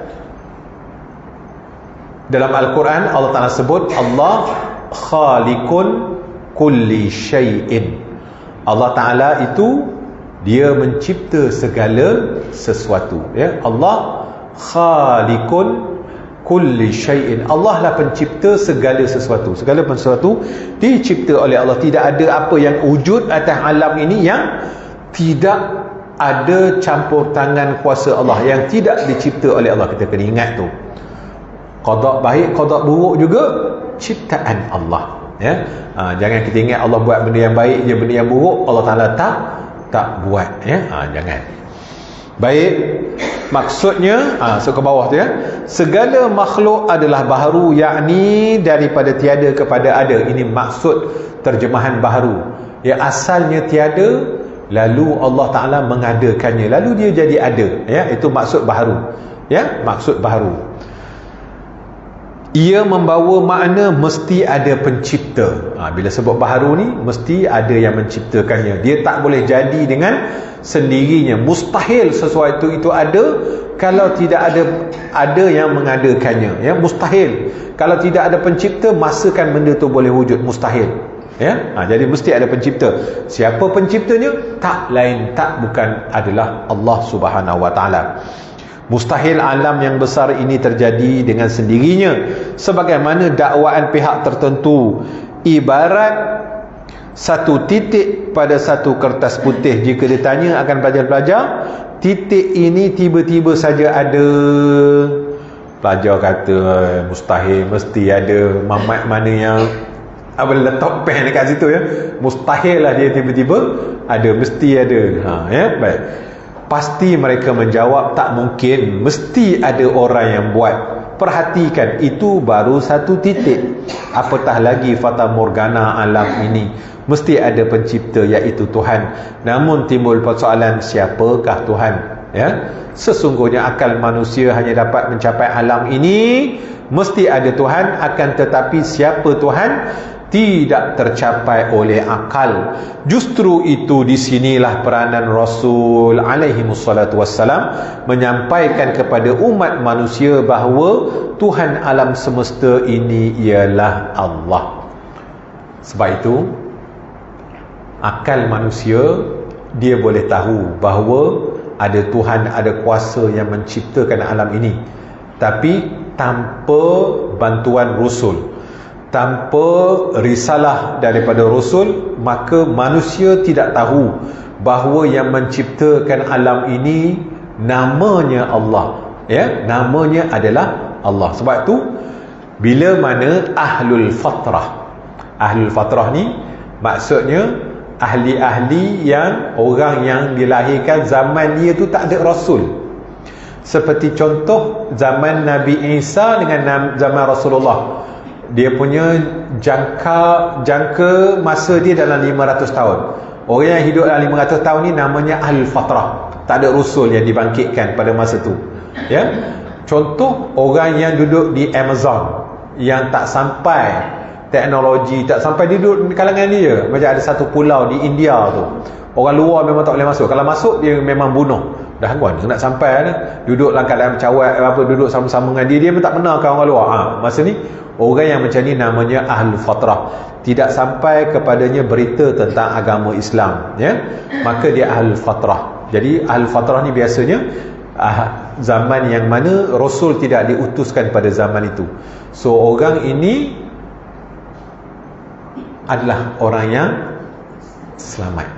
Dalam Al-Quran Allah Taala sebut Allah khaliqun kulli syai'in. Allah Taala itu dia mencipta segala sesuatu, ya. Allah khaliqun kulli syai'in. Allah lah pencipta segala sesuatu. Segala sesuatu dicipta oleh Allah. Tidak ada apa yang wujud atas alam ini yang tidak ada campur tangan kuasa Allah, yang tidak dicipta oleh Allah. Kita kena ingat tu. Qada baik, qada buruk juga ciptaan Allah, ya. Jangan kita ingat Allah buat benda yang baik je, benda yang buruk Allah Taala tak buat, ya. Jangan. Baik, maksudnya ke bawah tu, ya. Segala makhluk adalah baharu, yakni daripada tiada kepada ada. Ini maksud terjemahan baharu. Ya, asalnya tiada, lalu Allah Taala mengadakannya, lalu dia jadi ada, ya. Itu maksud baharu, ya, maksud baharu. Ia membawa makna mesti ada pencipta. Bila sebut baharu ni, mesti ada yang menciptakannya. Dia tak boleh jadi dengan sendirinya. Mustahil sesuatu itu ada kalau tidak ada yang mengadakannya, ya. Mustahil. Kalau tidak ada pencipta, masakan benda tu boleh wujud? Mustahil, ya. Jadi mesti ada pencipta. Siapa penciptanya? Tak lain, tak bukan adalah Allah Subhanahu Wa Taala. Mustahil alam yang besar ini terjadi dengan sendirinya, sebagaimana dakwaan pihak tertentu. Ibarat satu titik pada satu kertas putih. Jika ditanya akan pelajar-pelajar, titik ini tiba-tiba saja ada. Pelajar kata mustahil, mesti ada. Mamat mana yang letak pen dekat situ, ya. Mustahil lah dia tiba-tiba ada, mesti ada. Ya, baik. Pasti mereka menjawab, tak mungkin, mesti ada orang yang buat. Perhatikan, itu baru satu titik. Apatah lagi fata morgana alam ini. Mesti ada pencipta, iaitu Tuhan. Namun timbul persoalan, siapakah Tuhan? Ya, sesungguhnya akal manusia hanya dapat mencapai alam ini. Mesti ada Tuhan, akan tetapi siapa Tuhan tidak tercapai oleh akal. Justru itu di sinilah peranan Rasul alaihi wassalatu wassalam menyampaikan kepada umat manusia bahawa Tuhan alam semesta ini ialah Allah. Sebab itu akal manusia dia boleh tahu bahawa ada Tuhan, ada kuasa yang menciptakan alam ini, tapi tanpa bantuan Rasul, tanpa risalah daripada Rasul, maka manusia tidak tahu bahawa yang menciptakan alam ini namanya Allah, ya, namanya adalah Allah. Sebab tu bila mana ahlul fatrah ni maksudnya ahli-ahli yang orang yang dilahirkan zaman dia tu tak ada Rasul. Seperti contoh zaman Nabi Isa dengan zaman Rasulullah, dia punya jangka masa dia dalam 500 tahun. Orang yang hidup dalam 500 tahun ni namanya Ahlul Fatrah. Tak ada Rasul yang dibangkitkan pada masa tu, ya. Contoh orang yang duduk di Amazon, yang tak sampai teknologi, tak sampai duduk di kalangan dia. Macam ada satu pulau di India tu, orang luar memang tak boleh masuk. Kalau masuk dia memang bunuh. Dah mana nak sampai dah. Duduk langkat dalam cawat duduk sama-sama dengan dia pun tak benarkan orang luar. Masa ni orang yang macam ni namanya Ahlul Fatrah. Tidak sampai kepadanya berita tentang agama Islam, ya. Maka dia Ahlul Fatrah. Jadi Ahlul Fatrah ni biasanya zaman yang mana Rasul tidak diutuskan pada zaman itu. So orang ini adalah orang yang selamat,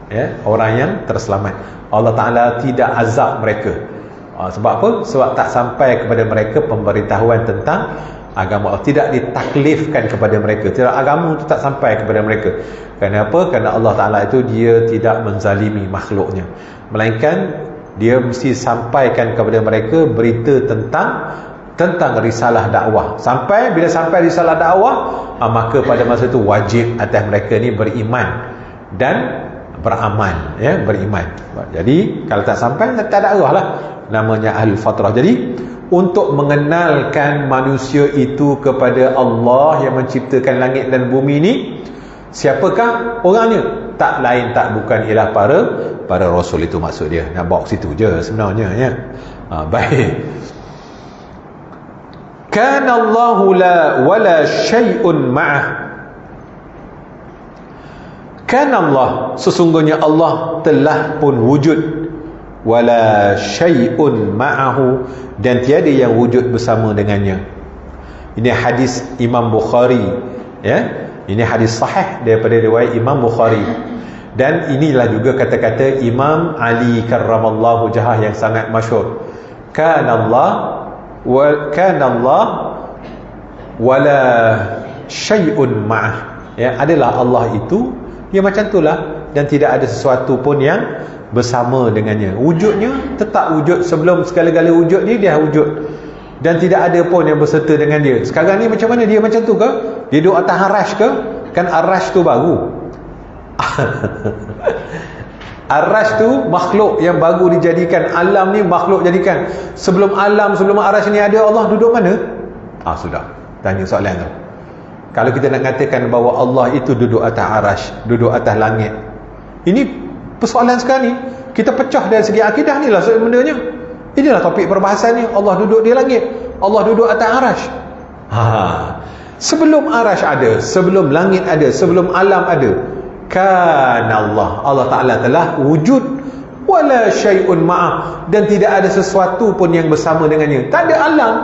ya, orang yang terselamat. Allah Ta'ala tidak azab mereka. Sebab apa? Sebab tak sampai kepada mereka pemberitahuan tentang agama Allah. Tidak ditaklifkan kepada mereka. Tidak, agama itu tak sampai kepada mereka. Kenapa? Kerana Allah Ta'ala itu dia tidak menzalimi makhluknya, melainkan dia mesti sampaikan kepada mereka berita tentang risalah dakwah. Bila sampai risalah dakwah, maka pada masa itu wajib atas mereka ni beriman dan beramal, ya, beriman. Jadi kalau tak sampai, tak ada arah lah, namanya ahlul fatrah. Jadi untuk mengenalkan manusia itu kepada Allah yang menciptakan langit dan bumi ini, siapakah orangnya? Tak lain tak bukan ialah para rasul. Itu maksud dia. Nak bawa situ je sebenarnya, ya. Baik. Kana Allahu la wala syai'un ma'ah. Kana Allah, sesungguhnya Allah telah pun wujud, wala syai'un ma'ahu, dan tiada yang wujud bersama dengannya. Ini hadis Imam Bukhari, ya. Ini hadis sahih daripada riwayat Imam Bukhari. Dan inilah juga kata-kata Imam Ali karramallahu wajhah yang sangat masyhur. Kana Allah wala syai'un ma'ah. Ya, adalah Allah itu, dia macam itulah, dan tidak ada sesuatu pun yang bersama dengannya. Wujudnya tetap wujud sebelum segala-gala wujud ni, dia wujud. Dan tidak ada pun yang berserta dengan dia. Sekarang ni macam mana dia macam tu ke? Dia duduk atas arash ke? Kan arash tu baru. Arash tu makhluk yang baru dijadikan. Alam ni makhluk jadikan. Sebelum alam, sebelum arash ni ada, Allah duduk mana? Sudah. Tanya soalan tu. Kalau kita nak katakan bahawa Allah itu duduk atas arash, duduk atas langit, ini persoalan sekarang ni. Kita pecah dari segi akidah ni lah sebenarnya. Inilah topik perbahasan ni. Allah duduk di langit, Allah duduk atas arash. Sebelum arash ada, sebelum langit ada, sebelum alam ada, kana Allah Ta'ala telah wujud, wala syai'un ma'ah, dan tidak ada sesuatu pun yang bersama dengannya. Tak ada alam.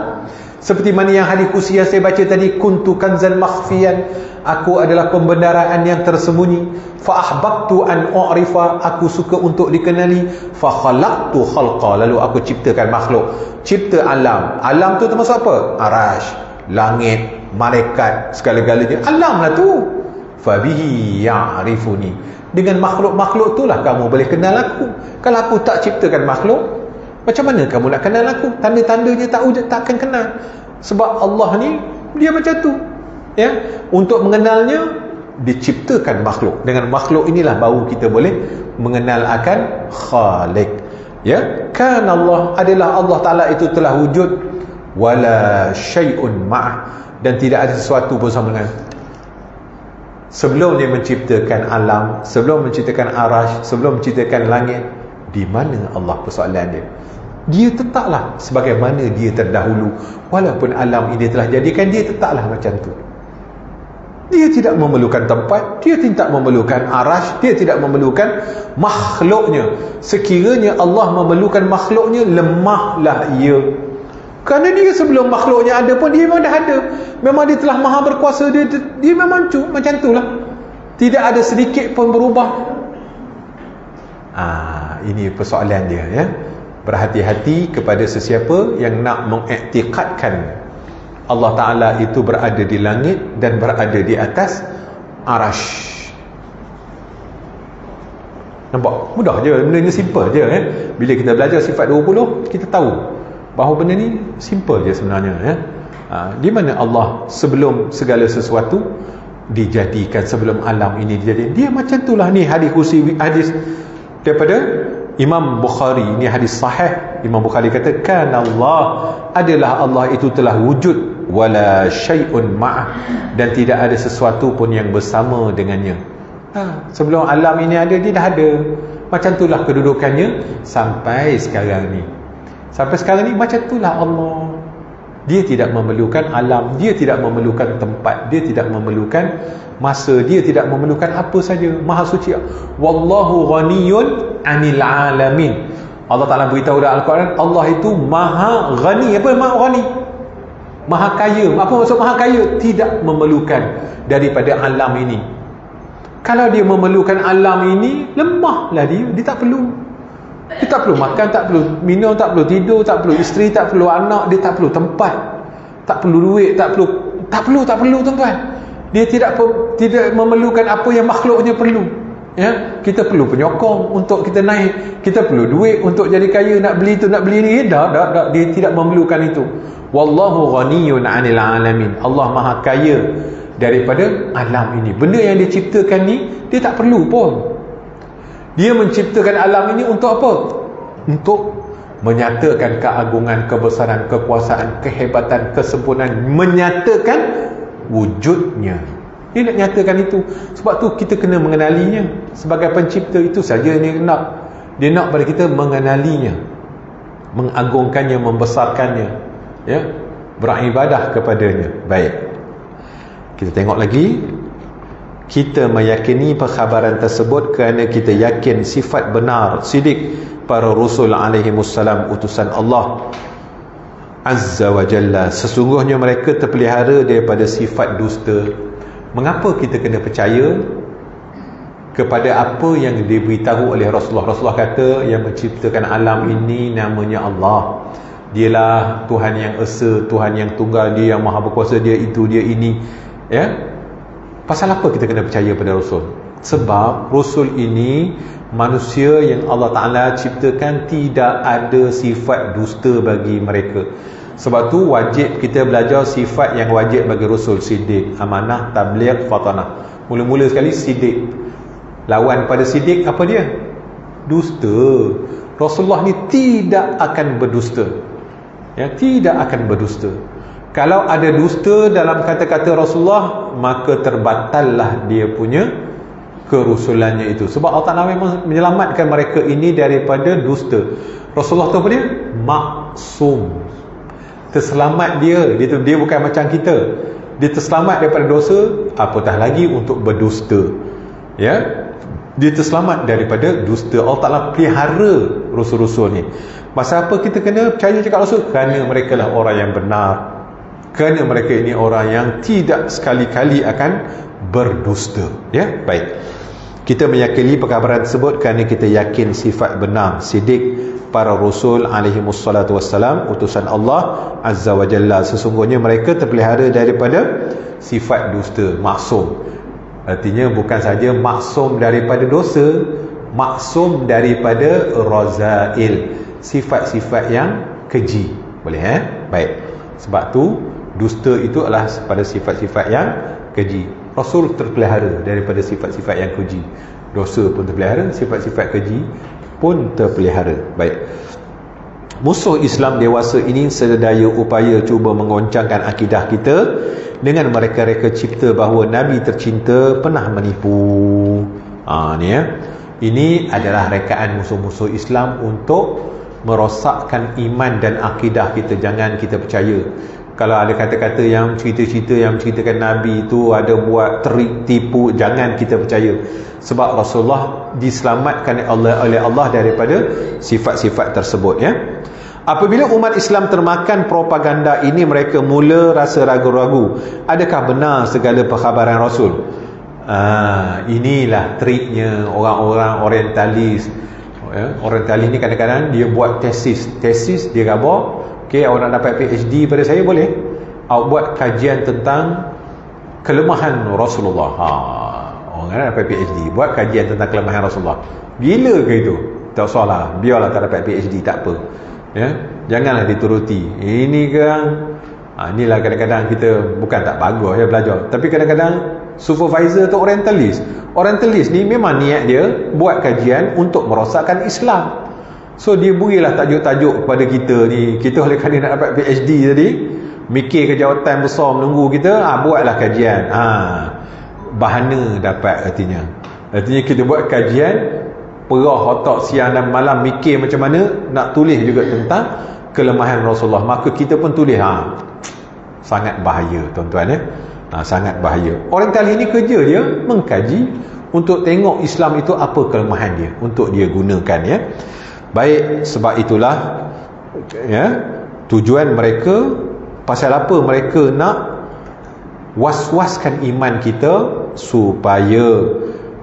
Seperti mana yang hadis kursi yang saya baca tadi, kuntu kanzan makhfiyan, aku adalah pembendaraan yang tersembunyi, fa ahbabtu an u'rifa, aku suka untuk dikenali, fa khalaqtu khalqa, lalu aku ciptakan makhluk, cipta alam. Alam tu termasuk apa? Arash, langit, malaikat, segala-galanya alam lah tu. Fa bihi ya'rifuni, dengan makhluk-makhluk itulah kamu boleh kenal aku. Kalau aku tak ciptakan makhluk, macam mana kamu nak kenal aku? Tanda-tandanya takkan kenal. Sebab Allah ni dia macam tu, ya. Untuk mengenalnya diciptakan makhluk. Dengan makhluk inilah baru kita boleh mengenal akan Khaliq, ya. Kan Allah, adalah Allah Ta'ala itu telah wujud, wala syai'un ma'ah, dan tidak ada sesuatu bersama dengan. Sebelum dia menciptakan alam, sebelum menciptakan arash, sebelum menciptakan langit, di mana Allah? Persoalan dia. Dia tetaplah sebagaimana dia terdahulu. Walaupun alam ini telah jadikan, dia tetaplah macam tu. Dia tidak memerlukan tempat, dia tidak memerlukan arash, dia tidak memerlukan makhluknya. Sekiranya Allah memerlukan makhluknya, lemahlah ia. Kerana dia sebelum makhluknya ada pun, dia memang dah ada. Memang dia telah maha berkuasa, dia memang macam itulah. Tidak ada sedikit pun berubah. Ini persoalan dia, ya. Berhati-hati kepada sesiapa yang nak mengiktikadkan Allah Ta'ala itu berada di langit dan berada di atas arash. Nampak? Mudah je, benda ni simple je, ya. Bila kita belajar sifat 20, kita tahu bahawa benda ni simple je sebenarnya, ya. Di mana Allah sebelum segala sesuatu dijadikan, sebelum alam ini dijadikan, dia macam itulah. Ni hadis kursi, hadis daripada Imam Bukhari, ini hadis sahih. Imam Bukhari kata, kan Allah, adalah Allah itu telah wujud, wala syai'un ma'ah, dan tidak ada sesuatu pun yang bersama dengannya. Sebelum alam ini ada, dia dah ada. Macam itulah kedudukannya sampai sekarang ni. Sampai sekarang ni macam itulah Allah. Dia tidak memerlukan alam, dia tidak memerlukan tempat, dia tidak memerlukan masa, dia tidak memerlukan apa saja. Maha suci. Wallahu ghaniyun 'anil 'alamin. Allah Ta'ala beritahu dalam Al-Quran, Allah itu maha ghani. Apa maha ghani? Maha kaya. Apa maksud maha kaya? Tidak memerlukan daripada alam ini. Kalau dia memerlukan alam ini, lemahlah dia. Dia tak perlu. Dia tak perlu makan, tak perlu minum, tak perlu tidur, tak perlu isteri, tak perlu anak, dia tak perlu tempat, tak perlu duit, tak perlu tuan-tuan. Dia tidak memerlukan apa yang makhluknya perlu, ya. Kita perlu penyokong untuk kita naik, kita perlu duit untuk jadi kaya, nak beli tu, nak beli ni. Dah. Dia tidak memerlukan itu. Wallahu ghaniyun 'anil 'alamin. Allah maha kaya daripada alam ini. Benda yang dia ciptakan ni, dia tak perlu pun. Dia menciptakan alam ini untuk apa? Untuk menyatakan keagungan, kebesaran, kekuasaan, kehebatan, kesempurnaan, menyatakan wujudnya. Dia nak nyatakan itu. Sebab tu kita kena mengenalinya. Sebagai pencipta itu saja dia nak. Dia nak pada kita mengenalinya, mengagungkannya, membesarkannya, ya, beribadah kepadanya. Baik, kita tengok lagi. Kita meyakini perkhabaran tersebut kerana kita yakin sifat benar, sidik para Rasul alaihimussalam, utusan Allah Azza wa Jalla. Sesungguhnya mereka terpelihara daripada sifat dusta. Mengapa kita kena percaya kepada apa yang diberitahu oleh Rasulullah? Rasulullah kata yang menciptakan alam ini namanya Allah. Dialah Tuhan yang esa, Tuhan yang tunggal, Dia yang maha berkuasa, Dia itu, Dia ini, ya. Pasal apa kita kena percaya pada Rasul? Sebab Rasul ini manusia yang Allah Ta'ala ciptakan, tidak ada sifat dusta bagi mereka. Sebab tu wajib kita belajar sifat yang wajib bagi Rasul: sidik, amanah, tabligh, fatanah. Mula-mula sekali sidik. Lawan pada sidik apa dia? Dusta. Rasulullah ni tidak akan berdusta, ya, tidak akan berdusta. Kalau ada dusta dalam kata-kata Rasulullah, maka terbatallah dia punya kerusulannya itu. Sebab Allah Ta'ala memang menyelamatkan mereka ini daripada dusta. Rasulullah tu apa dia? Maksum. Terselamat dia. Dia bukan macam kita. Dia terselamat daripada dosa, apatah lagi untuk berdusta. Ya, dia terselamat daripada dusta. Allah Ta'ala pelihara Rasul-Rasul ni. Pasal apa kita kena percaya cakap Rasul? Kerana mereka lah orang yang benar. Kerana mereka ini orang yang tidak sekali-kali akan berdusta. Ya, baik. Kita meyakini perkabaran tersebut kerana kita yakin sifat benar, sidik para Rasul alaihimussalatu wassalam, utusan Allah Azza wa Jalla. Sesungguhnya mereka terpelihara daripada sifat dusta, maksum. Artinya bukan saja maksum daripada dosa, maksum daripada razail, sifat-sifat yang keji. Boleh, baik. Sebab tu dusta itu adalah pada sifat-sifat yang keji. Rasul terpelihara daripada sifat-sifat yang keji. Dosa pun terpelihara, sifat-sifat keji pun terpelihara. Baik. Musuh Islam dewasa ini sedaya upaya cuba mengoncangkan akidah kita dengan mereka-reka cipta bahawa Nabi tercinta pernah menipu. Ni ya. Ini adalah rekaan musuh-musuh Islam untuk merosakkan iman dan akidah kita. Jangan kita percaya. Kalau ada kata-kata yang cerita-cerita yang menceritakan Nabi itu ada buat trik, tipu, jangan kita percaya. Sebab Rasulullah diselamatkan oleh Allah daripada sifat-sifat tersebut, ya. Apabila umat Islam termakan propaganda ini, mereka mula rasa ragu-ragu. Adakah benar segala perkhabaran Rasul? Inilah triknya orang-orang orientalis. Orientalis ni kadang-kadang dia buat tesis dia gambar. Okey, awak nak dapat PhD pada saya, boleh? Awak buat kajian tentang kelemahan Rasulullah. Orang nak dapat PhD, buat kajian tentang kelemahan Rasulullah. Gila ke itu? Tak salah, biarlah tak dapat PhD, tak apa. Ya, janganlah dituruti. Ini kan inilah kadang-kadang kita bukan tak bagus ya belajar, tapi kadang-kadang supervisor tu orientalis. Orientalis ni memang niat dia buat kajian untuk merosakkan Islam. So dia berilah tajuk-tajuk kepada kita ni. Kita oleh kerana nak dapat PhD tadi, mikir kejawatan besar menunggu kita, buatlah kajian. Bahana dapat artinya. Artinya kita buat kajian, perah otak siang dan malam mikir macam mana nak tulis juga tentang kelemahan Rasulullah. Maka kita pun tulis. Sangat bahaya tuan-tuan, ya. Sangat bahaya. Orang kali ini kerja dia mengkaji untuk tengok Islam itu apa kelemahan dia, untuk dia gunakan, ya. Baik, sebab itulah, ya, tujuan mereka, pasal apa mereka nak was-waskan iman kita supaya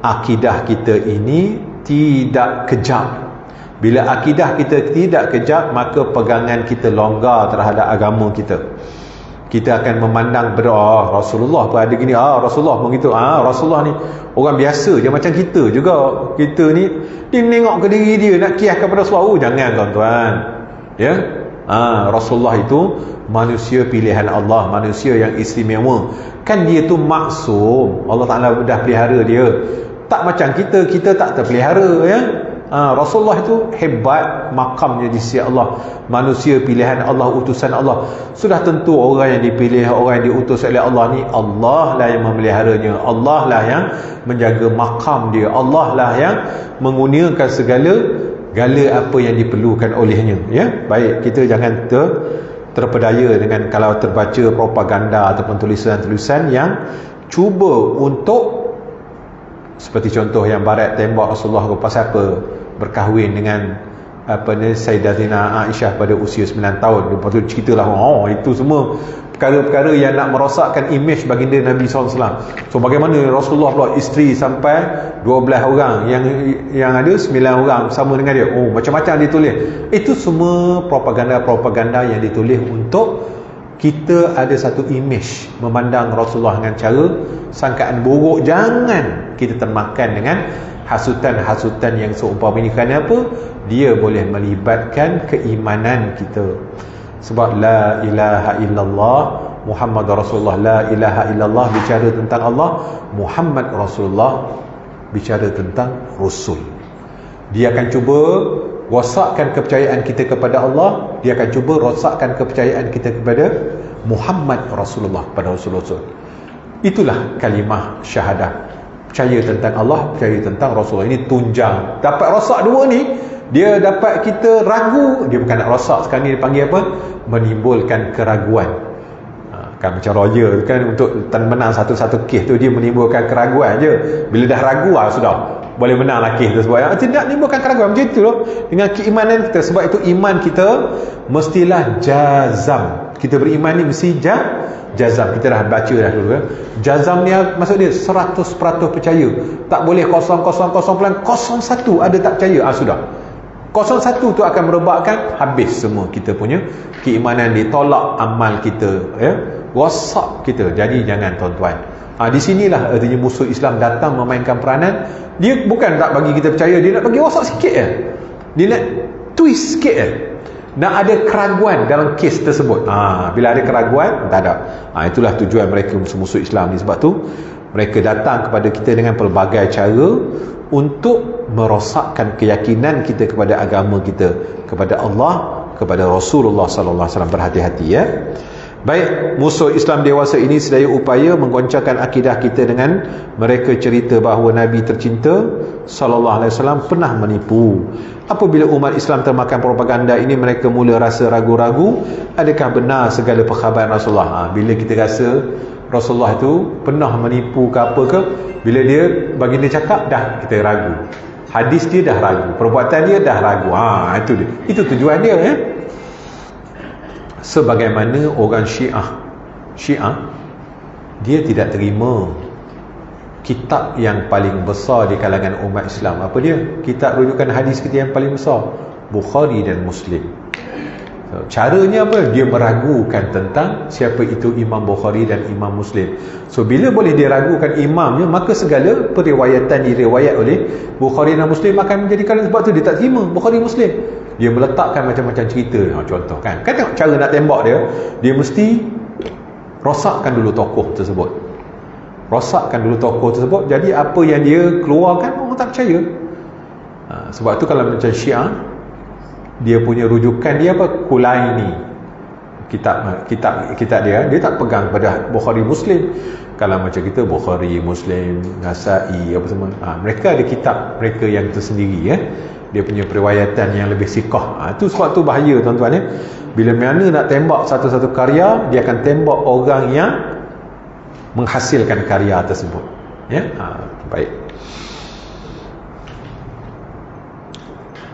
akidah kita ini tidak kejam. Bila akidah kita tidak kejam, maka pegangan kita longgar terhadap agama kita. Kita akan memandang Rasulullah pun ada gini, Rasulullah pun gitu. Rasulullah ni orang biasa je macam kita juga. Kita ni dia tengok ke diri dia, nak kias kepada Rasulullah. Jangan tuan-tuan, ya. Rasulullah itu manusia pilihan Allah, manusia yang istimewa. Kan dia tu maksum, Allah Ta'ala dah pelihara dia. Tak macam kita tak terpelihara, ya. Rasulullah itu hebat makamnya di sisi Allah, manusia pilihan Allah, utusan Allah. Sudah tentu orang yang dipilih, orang yang diutus oleh Allah ni, Allah lah yang memeliharanya, Allah lah yang menjaga makam dia, Allah lah yang menggunakan segala apa yang diperlukan olehnya, ya. Baik, kita jangan terpedaya dengan kalau terbaca propaganda ataupun tulisan-tulisan yang cuba untuk, seperti contoh yang Barat tembak Rasulullah pasal apa, berkahwin dengan Sayyidatina Aisyah pada usia 9 tahun. Lepas tu ceritalah, itu semua perkara-perkara yang nak merosakkan imej baginda Nabi SAW. So bagaimana Rasulullah pula isteri sampai 12 orang, yang ada 9 orang sama dengan dia. Macam-macam dia tulis. Itu semua propaganda-propaganda yang ditulis untuk kita ada satu imej memandang Rasulullah dengan cara sangkaan buruk. Jangan kita termakan dengan hasutan-hasutan yang seumpama ini. Kerana apa? Dia boleh melibatkan keimanan kita. Sebab la ilaha illallah Muhammad Rasulullah, la ilaha illallah bicara tentang Allah, Muhammad Rasulullah bicara tentang Rasul. Dia akan cuba rosakkan kepercayaan kita kepada Allah, dia akan cuba rosakkan kepercayaan kita kepada Muhammad Rasulullah, pada Rasul-Rasul. Itulah kalimah syahadah. Percaya tentang Allah, percaya tentang Rasulullah. Ini tunjang. Dapat rosak dua ni, dia dapat kita ragu. Dia bukan nak rosak, sekarang ni dia panggil apa? Menimbulkan keraguan. Kan macam lawyer kan, untuk menang satu-satu kes tu dia menimbulkan keraguan je. Bila dah ragu sudah boleh menang lah kes tersebut. Tidak menimbulkan keraguan. Macam itu loh dengan keimanan kita. Sebab itu iman kita mestilah jazam. Kita beriman ni mesti jazam. Kita dah baca dah dulu, ya. Jazam ni maksud dia 100% percaya. Tak boleh 0,0,0,01 ada tak percaya. Sudah 0,1 tu akan merebakkan habis semua kita punya keimanan, ditolak amal kita, ya. Rosak kita. Jadi jangan, tuan-tuan. Di sinilah artinya musuh Islam datang memainkan peranan. Dia bukan tak bagi kita percaya, dia nak bagi rosak sikit je. Dia nak twist sikit je. Nak ada keraguan dalam kes tersebut. Bila ada keraguan, tak ada. Itulah tujuan mereka, musuh-musuh Islam ni. Sebab tu mereka datang kepada kita dengan pelbagai cara untuk merosakkan keyakinan kita kepada agama kita, kepada Allah, kepada Rasulullah sallallahu alaihi wasallam. Berhati-hati, ya. Baik, musuh Islam dewasa ini sedaya upaya menggoncangkan akidah kita dengan mereka cerita bahawa Nabi tercinta sallallahu alaihi wasallam pernah menipu. Apabila umat Islam termakan propaganda ini, mereka mula rasa ragu-ragu adakah benar segala perkhabaran Rasulullah. Bila kita rasa Rasulullah itu pernah menipu ke apa ke, bila dia baginda cakap dah kita ragu, hadis dia dah ragu, perbuatan dia dah ragu. Itu dia, itu tujuan dia, ya. Sebagaimana orang Syiah dia tidak terima kitab yang paling besar di kalangan umat Islam. Apa dia? Kitab rujukan hadis kita yang paling besar, Bukhari dan Muslim. Caranya apa? Dia meragukan tentang siapa itu Imam Bukhari dan Imam Muslim. So bila boleh dia ragukan imamnya, maka segala periwayatan diriwayat oleh Bukhari dan Muslim akan menjadikan, sebab tu dia tak terima Bukhari Muslim. Dia meletakkan macam-macam cerita. Contoh kan tengok cara nak tembak dia mesti rosakkan dulu tokoh tersebut. Jadi apa yang dia keluarkan orang tak percaya. Sebab tu kalau macam Syiah, dia punya rujukan dia apa? Kulaini. Kitab dia tak pegang pada Bukhari Muslim. Kalau macam kita Bukhari, Muslim, Nasai apa semua, mereka ada kitab mereka yang tersendiri, ya. Dia punya periwayatan yang lebih siqah. Itu sebab tu bahaya, tuan-tuan, ya. Bila mana nak tembak satu-satu karya, dia akan tembak orang yang menghasilkan karya tersebut, ya. Baik.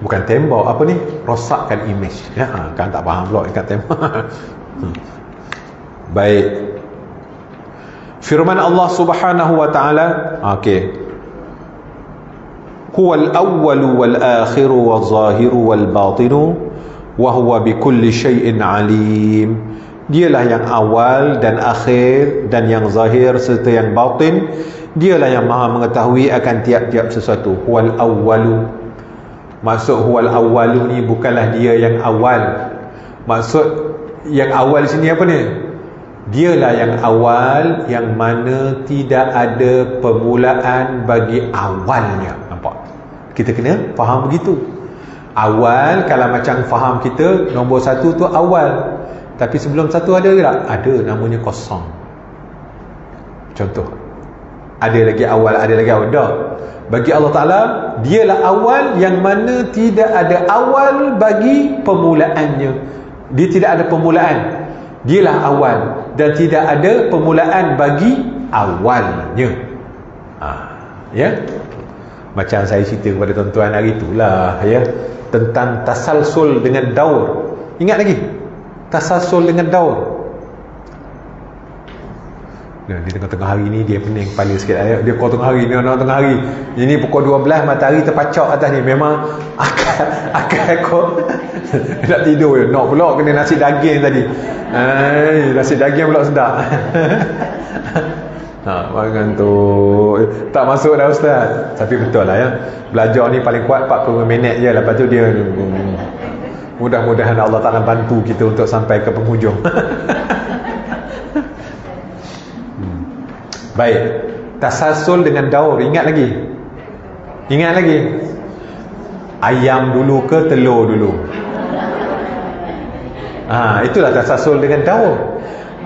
Bukan tembak apa ni, rosakkan imej, ya. Kan tak faham pula ikat tembak. Baik. Firman Allah Subhanahu wa taala, okey. Huwal awwalu wal akhiru wal zahiru wal batinu wa huwa bikulli syai'in alim. Dialah yang awal dan akhir dan yang zahir serta yang batin. Dialah yang maha mengetahui akan tiap-tiap sesuatu. Huwal awwalu, maksud huwal awwalu ni bukanlah dia yang awal. Maksud yang awal sini apa ni? Dialah yang awal, yang mana tidak ada permulaan bagi awalnya. Nampak? Kita kena faham begitu. Awal, kalau macam faham kita, nombor satu tu awal. Tapi sebelum satu ada tak? Ada, namanya kosong. Contoh, ada lagi awal, ada lagi awal. Dah. Bagi Allah Ta'ala, dialah awal yang mana tidak ada awal bagi permulaannya. Dia tidak ada permulaan. Dialah awal dan tidak ada permulaan bagi awalnya. Ya. Macam saya cerita kepada tuan-tuan hari itulah, ya, tentang tasalsul dengan daur. Ingat lagi? Tasalsul dengan daur. Di tengah-tengah hari ni dia pening kepala sikit, dia kau tengah hari ni, tengah hari ini pukul 12 matahari terpacak atas ni, memang akal kau nak tidur je, nak pula kena nasi daging tadi. Nasi daging pula sedap. Makan tu tak masuk dah ustaz. Tapi betul lah, ya, belajar ni paling kuat 45 minit je, lepas tu dia mudah-mudahan Allah Ta'ala bantu kita untuk sampai ke penghujung. Baik, tasalsul dengan daur. Ingat lagi? Ingat lagi? Ayam dulu ke telur dulu? Itulah tasalsul dengan daur.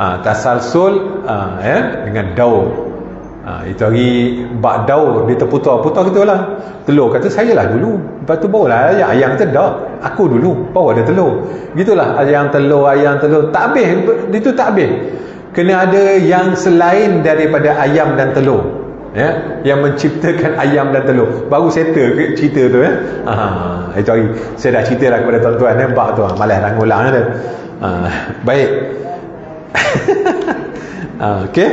Tasalsul dengan daur. Itu hari bak daur, dia terputar-putar gitu lah. Telur kata saya lah dulu, lepas tu barulah ayam kata dah, aku dulu, baru ada telur. Gitulah, ayam telur. Tak habis, itu tak habis. Kena ada yang selain daripada ayam dan telur, ya, yang menciptakan ayam dan telur, baru settle cerita tu, ya. Itu hari saya dah cerita lah kepada tuan-tuan, ya, bak tu, malas nak ulang dah. Baik. Okey.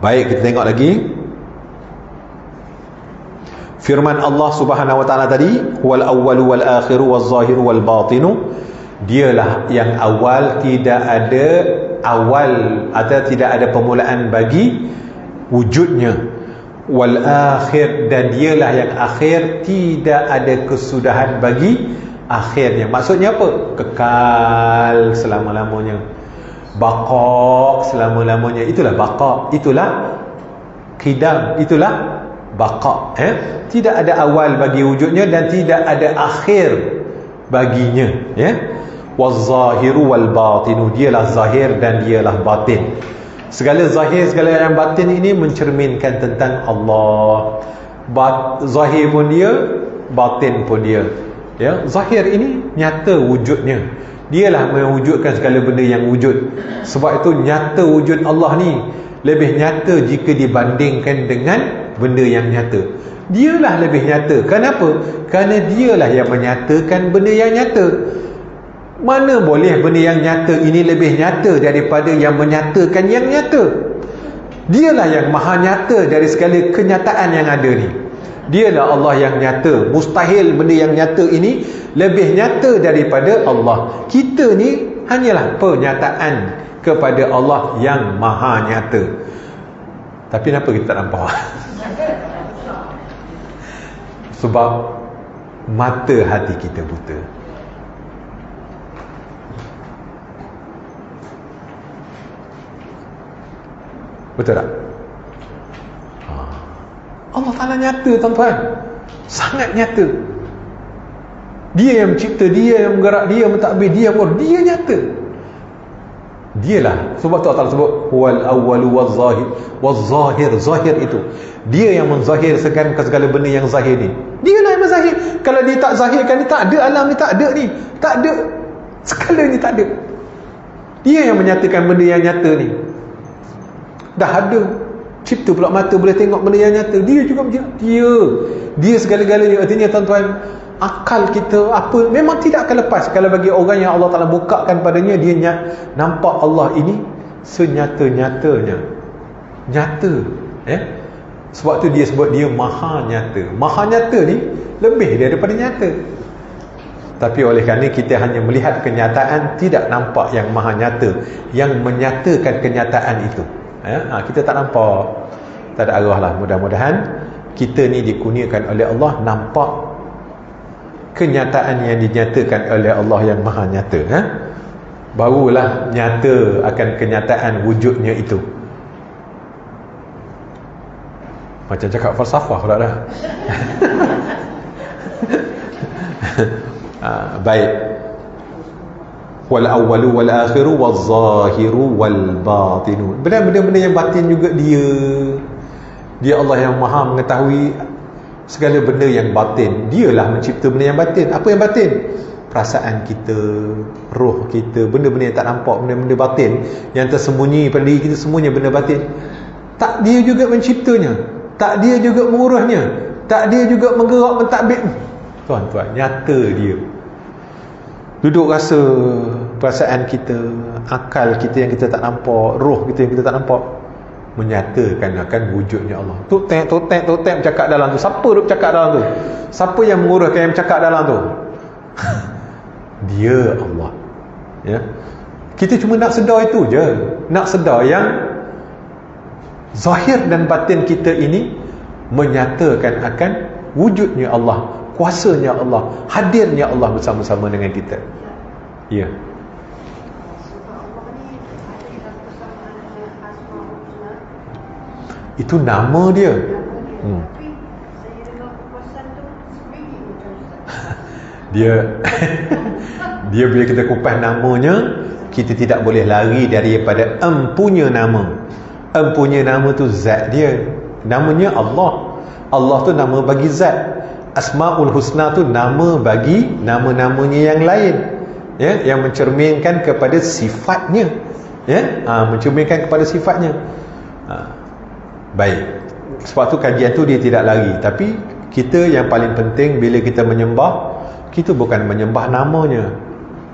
Baik, kita tengok lagi firman Allah Subhanahu wa taala tadi, wal awwalu wal akhiru waz zahiru wal batinu. Dialah yang awal, tidak ada awal atau tidak ada permulaan bagi wujudnya. Wal akhir, dan dialah yang akhir, tidak ada kesudahan bagi akhirnya. Maksudnya apa? Kekal selama-lamanya, baqa selama-lamanya. Itulah baqa, itulah qidam, itulah baqa. Tidak ada awal bagi wujudnya dan tidak ada akhir baginya, ya. Waz-zahiru wal batinu, dialah zahir dan dialah batin. Segala zahir, segala yang batin ini mencerminkan tentang Allah. Zahir pun dia, batin pun dia, ya. Zahir ini nyata wujudnya, dialah mewujudkan segala benda yang wujud. Sebab itu nyata wujud Allah ni lebih nyata jika dibandingkan dengan benda yang nyata. Dialah lebih nyata. Kenapa? Kerana dialah yang menyatakan benda yang nyata. Mana boleh benda yang nyata ini lebih nyata daripada yang menyatakan yang nyata? Dialah yang maha nyata dari segala kenyataan yang ada ni. Dialah Allah yang nyata. Mustahil benda yang nyata ini lebih nyata daripada Allah. Kita ni hanyalah pernyataan kepada Allah yang maha nyata. Tapi kenapa kita tak nampak? Sebab mata hati kita buta. Betul tak? Allah Ta'ala nyata, tuan-tuan. Sangat nyata. Dia yang mencipta, dia yang menggerak, dia yang mentadbir, dia pun, dia nyata. Dialah. Sebab tu Allah sebut wal awwalu waz zahir. Zahir itu dia yang menzahirkan segala benda yang zahir ni. Dialah yang menzahir. Kalau dia tak zahirkan ni, tak ada alam ni, tak ada ni, tak ada segala ni, tak ada. Dia yang menyatakan benda yang nyata ni. Dah ada cipta pula mata boleh tengok benda yang nyata. Dia juga dia segala-galanya. Artinya tuan-tuan, akal kita apa memang tidak akan lepas kalau bagi orang yang Allah Ta'ala bukakan padanya, dia nampak Allah ini senyata-nyatanya, nyata, ya. Sebab tu dia sebut dia maha nyata. Maha nyata ni lebih daripada nyata. Tapi oleh kerana kita hanya melihat kenyataan, tidak nampak yang maha nyata, yang menyatakan kenyataan itu, ya. Kita tak nampak. Tak ada arah lah. Mudah-mudahan kita ni dikurniakan oleh Allah nampak kenyataan yang dinyatakan oleh Allah yang maha nyata, barulah nyata akan kenyataan wujudnya itu. Macam cakap falsafah pula dah. Baik. Wal awwalu wal akhiru wal zahiru wal batinu. Benda-benda yang batin juga dia Allah yang maha mengetahui segala benda yang batin. Dialah mencipta benda yang batin. Apa yang batin? Perasaan kita, roh kita, benda-benda yang tak nampak, benda-benda batin yang tersembunyi pada diri kita, semuanya benda batin. Tak dia juga menciptanya, tak dia juga mengurusnya, tak dia juga menggerak mentadbir. Tuan-tuan, nyata dia. Duduk rasa perasaan kita, akal kita yang kita tak nampak, roh kita yang kita tak nampak, menyatakan akan wujudnya Allah. Tutek bercakap dalam tu. Siapa duk bercakap dalam tu? Siapa yang menguruskan yang bercakap dalam tu? Dia Allah. Ya. Kita cuma nak sedar itu je. Nak sedar yang zahir dan batin kita ini menyatakan akan wujudnya Allah, kuasanya Allah, hadirnya Allah bersama-sama dengan kita. Ya. Itu nama dia. Dia bila kita kupas namanya, kita tidak boleh lari daripada empunya nama. Empunya nama tu zat dia. Namanya Allah. Allah tu nama bagi zat. Asmaul Husna tu nama bagi nama-namanya yang lain, ya, yang mencerminkan kepada sifatnya, ya, mencerminkan kepada sifatnya. Baik. Sebab tu kajian tu dia tidak lari. Tapi kita yang paling penting bila kita menyembah, kita bukan menyembah namanya,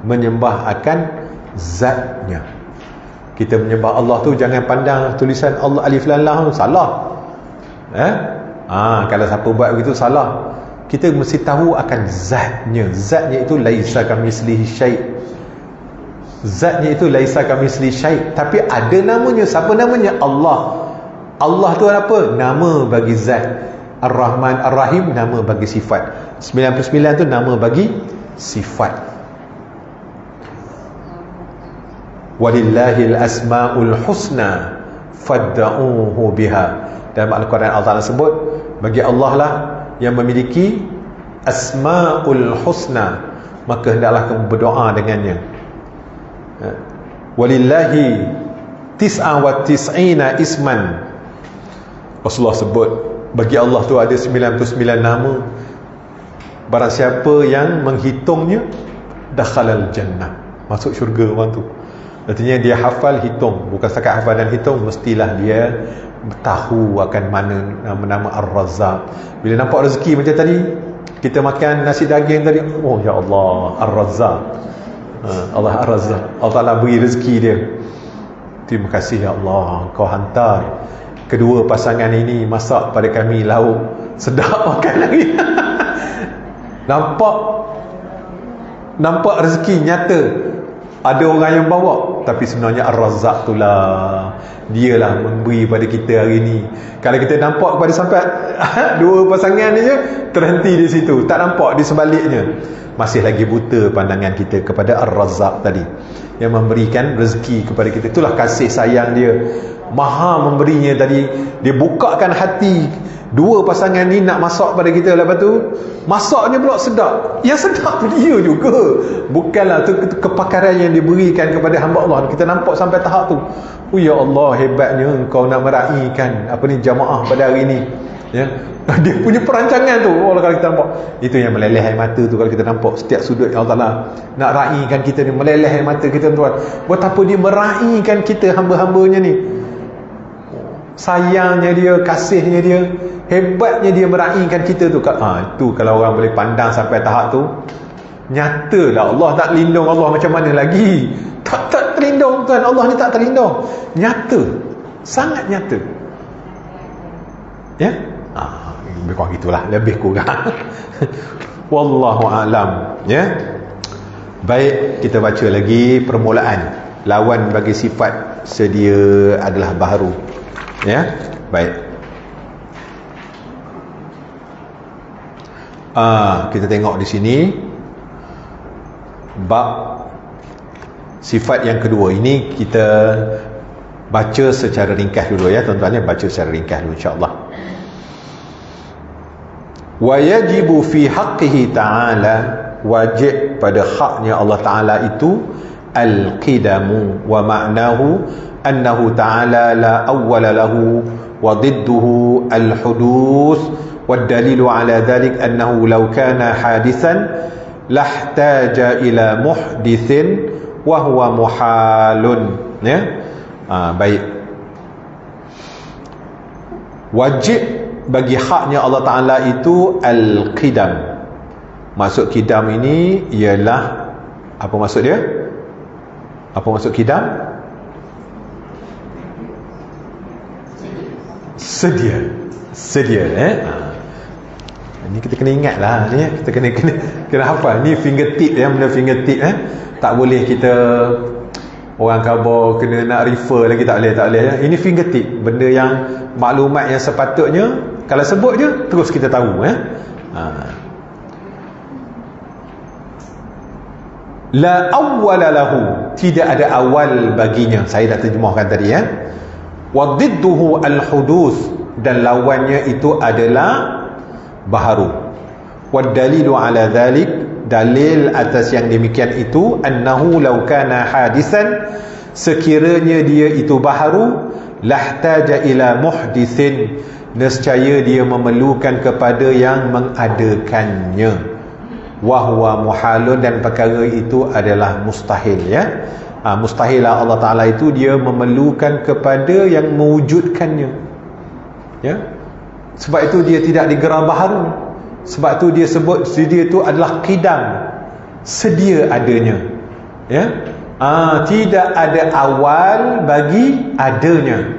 menyembah akan zatnya. Kita menyembah Allah tu jangan pandang tulisan Allah alif lam lam, salah. Kalau siapa buat begitu salah. Kita mesti tahu akan zatnya. Zatnya itu laisa kamitslihi syai'. Zatnya itu laisa kamitslihi syai', tapi ada namanya. Siapa namanya? Allah. Allah tu apa? Nama bagi zat. Ar-Rahman Ar-Rahim nama bagi sifat. 99 tu nama bagi sifat. Walillahil asmaul husna fad'uhu biha. Dalam Al-Quran Allah Ta'ala sebut, bagi Allah lah yang memiliki asmaul husna, maka hendaklah kamu berdoa dengannya. Walillahi tis'a wa tis'ina isman. Rasulullah sebut bagi Allah tu ada 99 nama. Barang siapa yang menghitungnya, dakhalal jannah, masuk syurga orang tu. Artinya dia hafal, hitung. Bukan setakat hafal dan hitung, mestilah dia tahu akan mana nama-nama Ar-Razzaq. Bila nampak rezeki macam tadi, kita makan nasi daging tadi, oh ya Allah, Ar-Razzaq. Allah Ar-Razzaq. Allah Ta'ala beri rezeki dia. Terima kasih ya Allah, kau hantar kedua pasangan ini masak pada kami lauk sedap makan lagi. Nampak rezeki nyata. Ada orang yang bawa, tapi sebenarnya Ar-Razzaq itulah, dialah memberi pada kita hari ini. Kalau kita nampak kepada sampai dua pasangan ni je, terhenti di situ, tak nampak di sebaliknya, masih lagi buta pandangan kita kepada Ar-Razzaq tadi, yang memberikan rezeki kepada kita. Itulah kasih sayang dia, maha memberinya tadi. Dia bukakan hati dua pasangan ni nak masak pada kita, lepas tu masaknya pula sedap. Yang sedap tu dia juga, bukanlah tu kepakaran yang diberikan kepada hamba Allah. Kita nampak sampai tahap tu, oh ya Allah, hebatnya engkau nak meraihkan jamaah pada hari ni, ya. Dia punya perancangan tu, oh, kalau kita nampak itu yang meleleh air mata tu. Kalau kita nampak setiap sudut yang Allah Ta'ala nak raihkan kita ni, meleleh air mata kita, tuan. Betapa dia meraihkan kita, hamba-hambanya ni. Sayangnya dia, kasihnya dia, hebatnya dia meraihkan kita tu. Itu kalau orang boleh pandang sampai tahap tu, nyatalah Allah tak lindung. Allah macam mana lagi? Tak terlindung, tuan. Allah ni tak terlindung. Nyata, sangat nyata, ya. Lebih kurang gitulah, lebih kurang. Wallahu alam, ya. Baik, kita baca lagi permulaan. Lawan bagi sifat sedia adalah baharu, ya. Baik. Kita tengok di sini bab sifat yang kedua. Ini kita baca secara ringkas dulu ya tuan-tuan, baca secara ringkas dulu insya-Allah. Wa yajibu fi haqqihi ta'ala, wajib pada haknya Allah Ta'ala itu al-qidamu, wa ma'nahu annahu ta'ala la awwala lahu wa didduhu al-huduth, wa dalilu ala dhalik annahu law kana hadisan lahtaja ila muhdithin wa huwa muhalun. Ya, baik. Wajib bagi haknya Allah Ta'ala itu al-qidam. Maksud qidam ini ialah, apa maksud dia? Apa maksud qidam? Sedia ini kita kena ingat lah ni, kita kena hafal ni fingertip ya, benda fingertip tak boleh kita orang khabar kena nak refer lagi, tak boleh ya. Ini fingertip, benda yang maklumat yang sepatutnya kalau sebut je terus kita tahu la awwala lahu, tidak ada awal baginya. Saya dah terjemahkan tadi ya. Wa didduhu al-huduth, dan lawannya itu adalah baharu. Wa dalilu ala dhalik, dalil atas yang demikian itu annahu law kana hadisan, sekiranya dia itu baharu, lahtaja ila muhdithin, nescaya dia memerlukan kepada yang mengadakannya. Wahwa muhalun, dan perkara itu adalah mustahil ya. Mustahil lah Allah Ta'ala itu dia memerlukan kepada yang mewujudkannya ya. Sebab itu dia tidak digerar baharu, sebab itu dia sebut dia itu adalah qidam, sedia adanya ya. Tidak ada awal bagi adanya,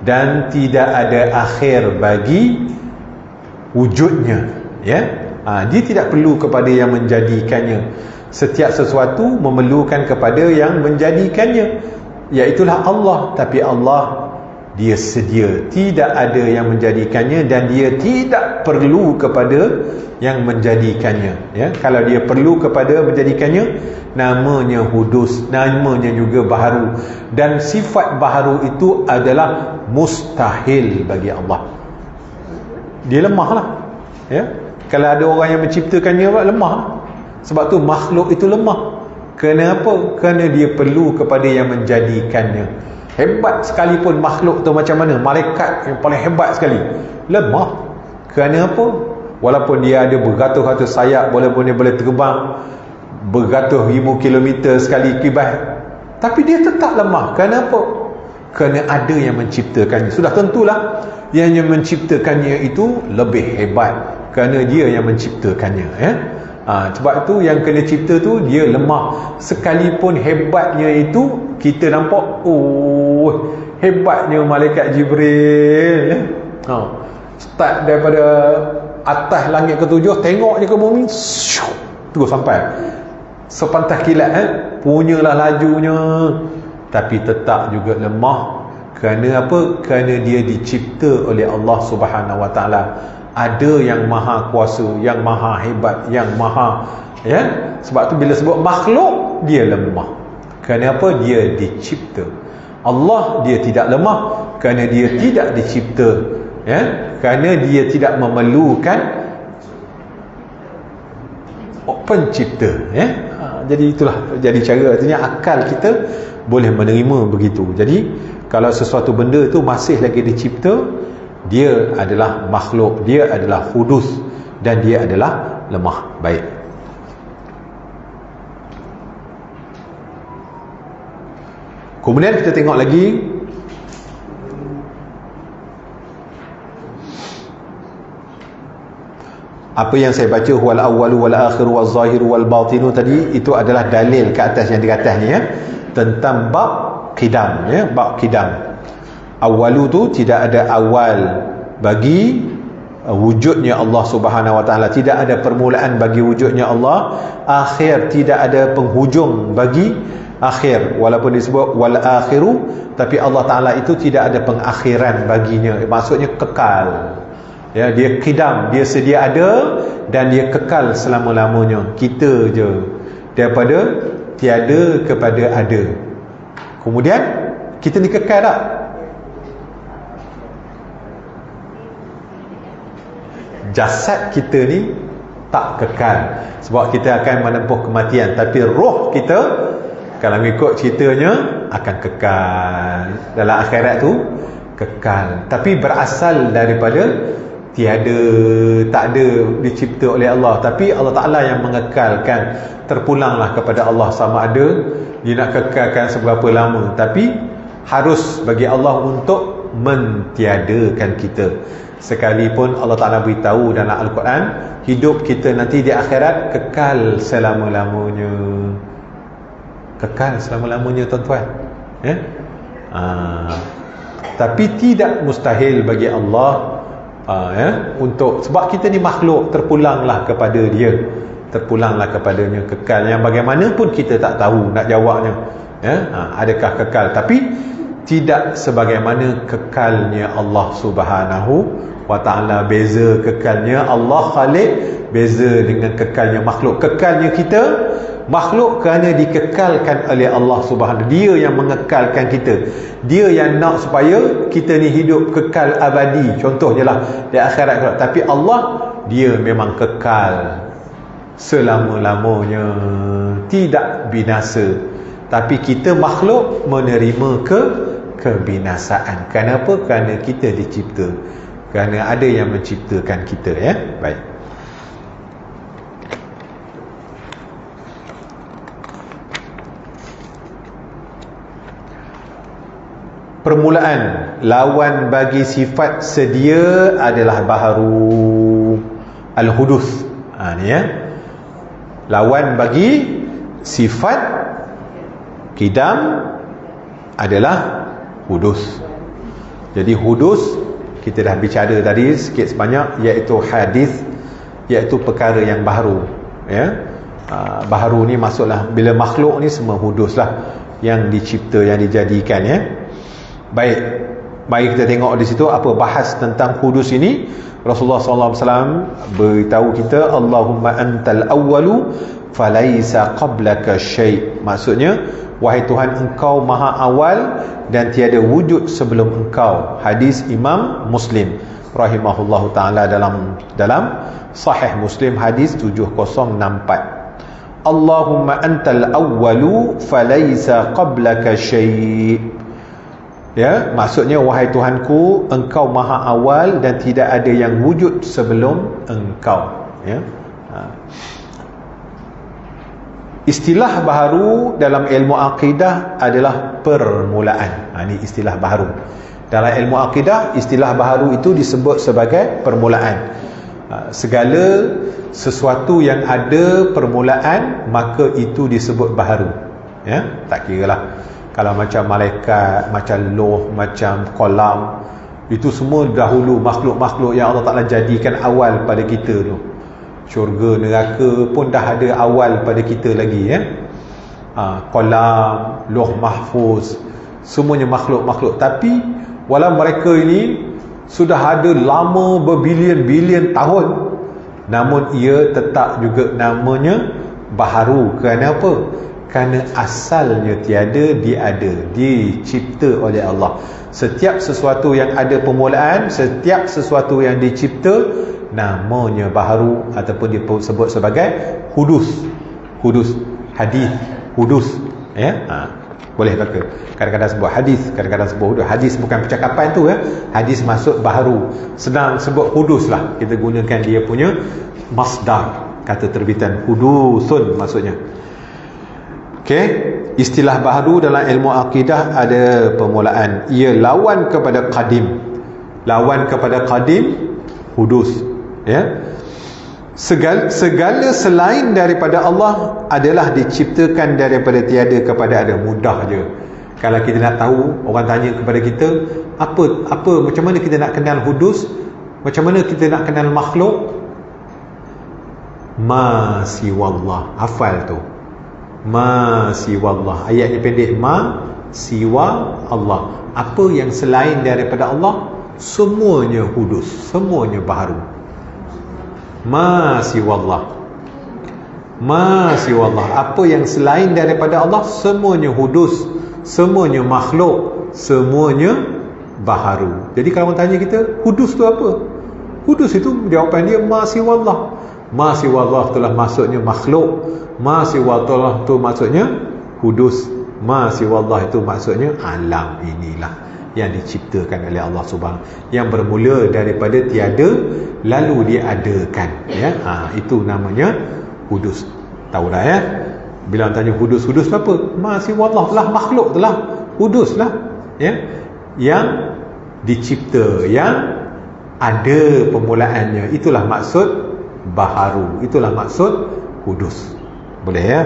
dan tidak ada akhir bagi wujudnya ya. Dia tidak perlu kepada yang menjadikannya. Setiap sesuatu memerlukan kepada yang menjadikannya, iaitulah Allah. Tapi Allah, dia sedia, tidak ada yang menjadikannya, dan dia tidak perlu kepada yang menjadikannya ya. Kalau dia perlu kepada menjadikannya, namanya hudus, namanya juga baharu, dan sifat baharu itu adalah mustahil bagi Allah. Dia lemah lah ya. Kalau ada orang yang menciptakannya, lemah. Sebab tu makhluk itu lemah. Kenapa? Kerana dia perlu kepada yang menjadikannya. Hebat sekalipun makhluk tu macam mana, malaikat yang paling hebat sekali, lemah. Kerana apa? Walaupun dia ada beratus-ratus sayap, walaupun dia boleh terbang beratus ribu kilometer sekali kibas, tapi dia tetap lemah. Kenapa? Kerana ada yang menciptakannya. Sudah tentulah yang menciptakannya itu lebih hebat, kerana dia yang menciptakannya ya. Sebab itu yang kena cipta tu dia lemah. Sekalipun hebatnya itu kita nampak, hebatnya malaikat Jibril ya. Start daripada atas langit ke-7, tengok je ke bumi, terus sampai sepantas kilat punyalah lajunya. Tapi tetap juga lemah. Kerana apa? Kerana dia dicipta oleh Allah Subhanahu Wa Taala. Ada yang maha kuasa, yang maha hebat, yang maha ya. Sebab tu bila sebut makhluk, dia lemah. Kerana apa? Dia dicipta. Allah dia tidak lemah kerana dia tidak dicipta ya. Kerana dia tidak memerlukan pencipta ya. Jadi itulah jadi cara, artinya akal kita boleh menerima begitu. Jadi kalau sesuatu benda itu masih lagi dicipta, dia adalah makhluk, dia adalah hudus, dan dia adalah lemah. Baik. Kemudian kita tengok lagi apa yang saya baca, wal awwalu wal akhiru wal zahiru wal batinu tadi, itu adalah dalil ke atas yang di atas ni ya, tentang bab qidam ya, bab qidam. Awalu tu tidak ada awal bagi wujudnya Allah Subhanahu Wa Taala, tidak ada permulaan bagi wujudnya Allah. Akhir, tidak ada penghujung bagi akhir, walaupun disebut wal akhiru, tapi Allah Taala itu tidak ada pengakhiran baginya, maksudnya kekal. Ya, dia qidam, dia sedia ada dan dia kekal selama-lamanya. Kita je daripada tiada kepada ada. Kemudian kita ni kekal tak? Jasad kita ni tak kekal sebab kita akan menempuh kematian, tapi roh kita kalau mengikut ceritanya akan kekal dalam akhirat tu, kekal, tapi berasal daripada tiada, tak ada, dicipta oleh Allah, tapi Allah Ta'ala yang mengekalkan. Terpulanglah kepada Allah sama ada dia nak kekalkan seberapa lama, tapi harus bagi Allah untuk mentiadakan kita. Sekalipun Allah Ta'ala beritahu dalam Al-Quran, hidup kita nanti di akhirat kekal selama-lamanya. Kekal selama-lamanya, tuan-tuan. Tapi tidak mustahil bagi Allah untuk, sebab kita ni makhluk, terpulanglah kepada dia, terpulanglah kepadanya, kekal. Yang bagaimanapun kita tak tahu nak jawabnya, adakah kekal, tapi tidak sebagaimana kekalnya Allah Subhanahu wa Ta'ala. Beza kekalnya Allah Khalik, beza dengan kekalnya makhluk. Kekalnya kita makhluk kerana dikekalkan oleh Allah Subhanahu. Dia yang mengekalkan kita, dia yang nak supaya kita ni hidup kekal abadi, contohnya lah di akhirat. Tapi Allah, dia memang kekal selama-lamanya, tidak binasa. Tapi kita makhluk menerima kebinasaan. Kenapa? Kerana kita dicipta, kerana ada yang menciptakan kita. Baik. Permulaan lawan bagi sifat sedia adalah baharu, al-hudus. Ni lawan bagi sifat qidam adalah hudus. Jadi hudus kita dah bicara tadi sikit sebanyak, iaitu hadis, iaitu perkara yang baharu. Baharu ni maksudlah bila makhluk ni semua hudus lah, yang dicipta, yang dijadikan. Baik, mari kita tengok di situ apa bahas tentang hudus ini. Rasulullah SAW beritahu kita, Allahumma antal awwalu falaisa qablaka syai'. Maksudnya, wahai Tuhan, engkau maha awal dan tiada wujud sebelum engkau. Hadis Imam Muslim rahimahullahu ta'ala dalam Sahih Muslim hadis 7064. Allahumma antal awwalu falaisa qablaka syai'. Maksudnya, wahai Tuhanku, engkau maha awal dan tidak ada yang wujud sebelum engkau. Istilah baharu dalam ilmu akidah adalah permulaan. Ini istilah baharu dalam ilmu akidah. Istilah baharu itu disebut sebagai permulaan. Segala sesuatu yang ada permulaan, maka itu disebut baharu. Tak kira lah kalau macam malaikat, macam loh, macam kolam, itu semua dahulu makhluk-makhluk yang Allah Ta'ala jadikan awal pada kita tu. Syurga, neraka pun dah ada awal pada kita lagi. Kolam, loh mahfuz, semuanya makhluk-makhluk. Tapi walau mereka ini sudah ada lama, berbilion-bilion tahun, namun ia tetap juga namanya baharu. Kerana apa? Kerana asalnya tiada, dia ada, dicipta oleh Allah. Setiap sesuatu yang ada permulaan, setiap sesuatu yang dicipta, namanya baharu ataupun disebut sebagai hudus. Hudus, hadis, hudus. Boleh pakai. Kadang-kadang sebut hadis, kadang-kadang sebut hudus. Hadis bukan percakapan tu. Hadis masuk baharu. Senang sebut hudus lah. Kita gunakan dia punya masdar, kata terbitan, hudusun maksudnya. Istilah baharu dalam ilmu akidah ada permulaan. Ia lawan kepada qadim. Lawan kepada qadim, hudus. Segala selain daripada Allah adalah diciptakan daripada tiada kepada ada. Mudah je. Kalau kita nak tahu, orang tanya kepada kita, apa macam mana kita nak kenal hudus, macam mana kita nak kenal makhluk? Ma siwallah. Hafal tu. Ma siwallah. Ayatnya pendek. Ma siwa Allah. Apa yang selain daripada Allah, semuanya hudus, semuanya baharu. Ma siwallah, ma siwallah, apa yang selain daripada Allah semuanya hudus, semuanya makhluk, semuanya baharu. Jadi kalau orang tanya kita, hudus tu apa? Hudus itu jawapan dia ma siwallah. Ma siwallah itulah maksudnya makhluk, ma siwallah tu maksudnya hudus, ma siwallah itu maksudnya alam inilah yang diciptakan oleh Allah Subhanahu, yang bermula daripada tiada lalu diadakan, ya. Itu namanya hudus. Tahu dah, ya. Bila orang tanya hudus tu apa? Ma siwallah lah, makhluk tu lah, hudus lah, ya, yang dicipta, yang ada permulaannya. Itulah maksud baharu, itulah maksud hudus. Boleh, ya?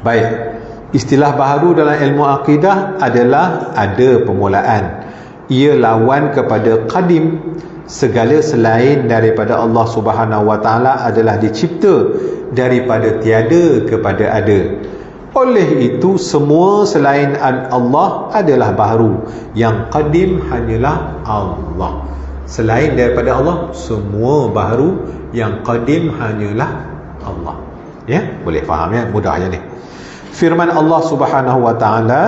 Baik. Istilah baharu dalam ilmu akidah adalah ada permulaan. Ia lawan kepada qadim. Segala selain daripada Allah Subhanahu wa taala adalah dicipta daripada tiada kepada ada. Oleh itu semua selain Allah adalah baharu. Yang qadim hanyalah Allah. Selain daripada Allah semua baharu, yang qadim hanyalah Allah. Ya, boleh faham, ya? Mudah aja ni. Firman Allah Subhanahu wa taala,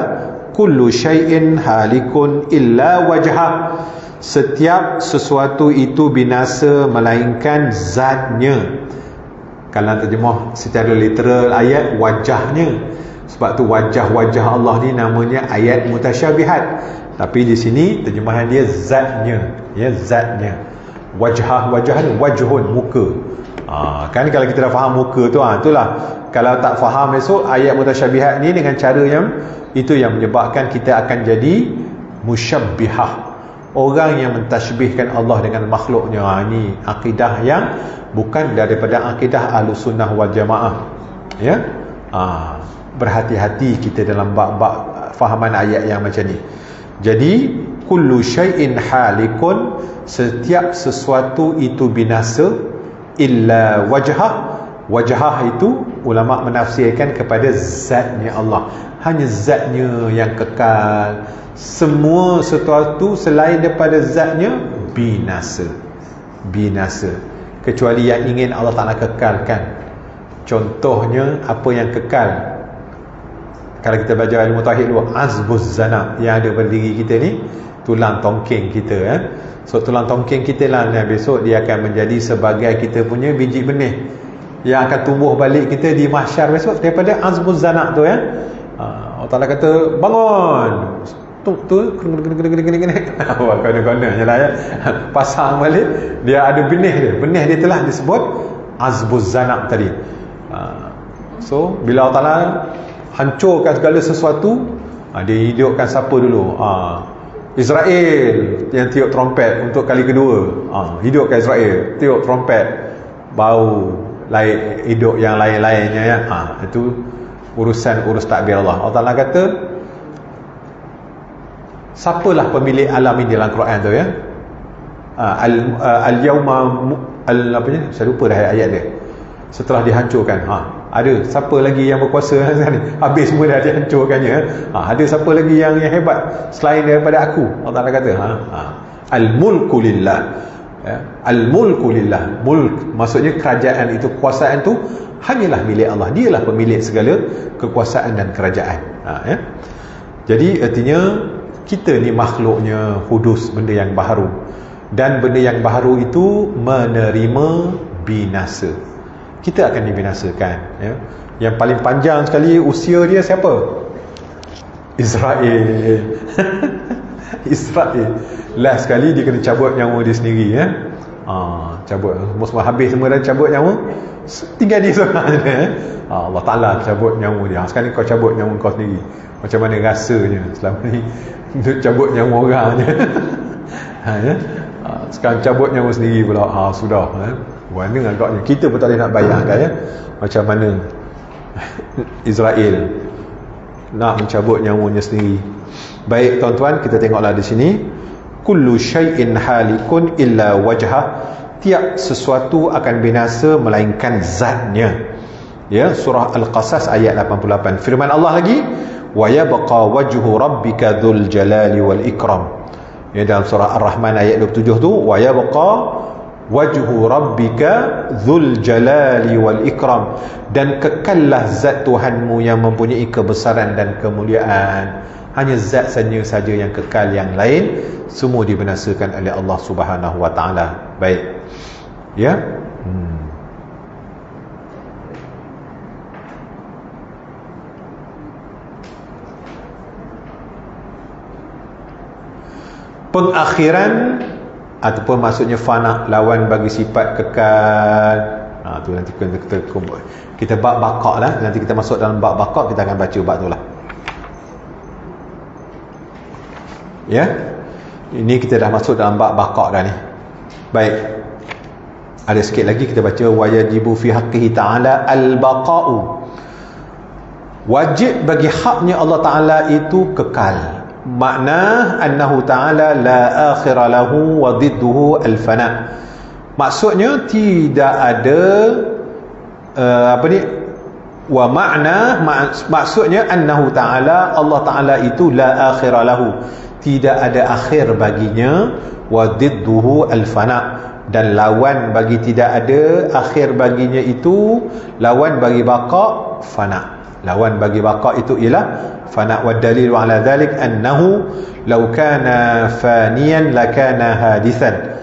kullu syai'in halikun illa wajhah. Setiap sesuatu itu binasa melainkan zatnya. Kalau terjemah secara literal ayat, wajahnya. Sebab tu wajah-wajah Allah ni namanya ayat mutasyabihat. Tapi di sini terjemahan dia zatnya, ya, zatnya. Wajah ni wajhun, muka. Kan kalau kita dah faham muka tu, itulah. Kalau tak faham esok ayat mutasyabihat ni dengan cara yang itu yang menyebabkan kita akan jadi musyabbihah. Orang yang mentashbihkan Allah dengan makhluknya. Ini akidah yang bukan daripada akidah Ahlussunnah wal Jamaah. Ya. Berhati-hati kita dalam bab-bab fahaman ayat yang macam ni. Jadi kullu syai'in halikun, setiap sesuatu itu binasa, illa wajhah. Wajhah itu ulama menafsirkan kepada zatnya Allah. Hanya zatnya yang kekal. Semua sesuatu selain daripada zatnya binasa. Binasa. Kecuali yang ingin Allah Ta'ala kekalkan. Contohnya apa yang kekal? Kalau kita belajar ilmu tauhid dulu, azbuz zanab yang ada pada diri kita ni, tulang tongking kita, So tulang tongking kita lah yang besok dia akan menjadi sebagai kita punya biji benih yang akan tumbuh balik kita di mahsyar besok daripada azbuz zanab tu, ya. Allah Ta'ala kata bangun, tu kena-kena je lah, ya. Pasang balik, dia ada benih dia. Benih dia telah disebut azbuz zanab tadi. So bila Allah Ta'ala hancurkan segala sesuatu, dia hidupkan siapa dulu? Israel yang tiup trompet untuk kali kedua. Hidupkan Israel, tiup trompet, bau lain, hidup yang lain-lainnya, ya. Itu urus takbir Allah. Allah Ta'ala kata, siapalah pemilik alam ini dalam Quran tu, ya. Al-yawma apanya? Saya lupa dah ayat dia. Setelah dihancurkan, ada siapa lagi yang berkuasa ni? Habis semua dah dihancurkannya. Ada siapa lagi yang hebat selain daripada aku? Allah Ta'ala kata, al-mulku lillah, ya. Al-mulku lillah. Mulk maksudnya kerajaan itu, kekuasaan itu hanyalah milik Allah. Dialah pemilik segala kekuasaan dan kerajaan. Ya. Jadi artinya kita ni makhluknya hudus, benda yang baharu. Dan benda yang baharu itu menerima binasa. Kita akan dibinasakan, ya. Yang paling panjang sekali usia dia siapa? Israel. Israel. Last sekali dia kena cabut nyawa dia sendiri, ya. Cabut semua habis, semua dah cabut nyawa, tinggal dia seorang, ya. Allah Ta'ala cabut nyawa dia. Sekarang ni kau cabut nyawa kau sendiri. Macam mana rasanya selama ni untuk cabut nyawa orang, ya. Ya. Sekarang cabut nyawa sendiri pula. Sudah, ya. Mana agaknya kita pun tak boleh nak bayangkan, ya, macam mana Israel nak mencabut nyawanya sendiri. Baik tuan-tuan, kita tengoklah di sini, kullu syai'in halikun illa wajhah. Tiap sesuatu akan binasa melainkan zatnya. Ya, surah Al-Qasas ayat 88. Firman Allah lagi, wa yabqa wajhu rabbika dzul jalali wal ikram. Ya, dalam surah Ar-Rahman ayat 27 tu, wa yabqa wajhu rabbika dzul jalali wal ikram, dan kekallah zat Tuhanmu yang mempunyai kebesaran dan kemuliaan. Hanya zat saja yang kekal, yang lain semua dibinasakan oleh Allah Subhanahu wa taala. Baik. Ya. Pengakhiran ataupun maksudnya fana, lawan bagi sifat kekal. Tu nanti kita bab baqa lah. Nanti kita masuk dalam bab baqa, kita akan baca bab tu lah. Ya. Ini kita dah masuk dalam bab baqa dah ni. Baik. Ada sikit lagi kita baca wayajibu fi haqqihi ta'ala al-baqa'u. Wajib bagi haknya Allah Taala itu kekal. Makna annahu ta'ala la akhira lahu wa didduhu al-fana. Maksudnya tidak ada wa makna maksudnya annahu ta'ala, Allah Ta'ala itu la akhira lahu, tidak ada akhir baginya, wa didduhu al-fana, dan lawan bagi tidak ada akhir baginya itu, lawan bagi baqa, fana. Lawan bagi baqa itu ialah fana. Wa dalil ala dhalik annahu law kana faniyan lakana hadithan.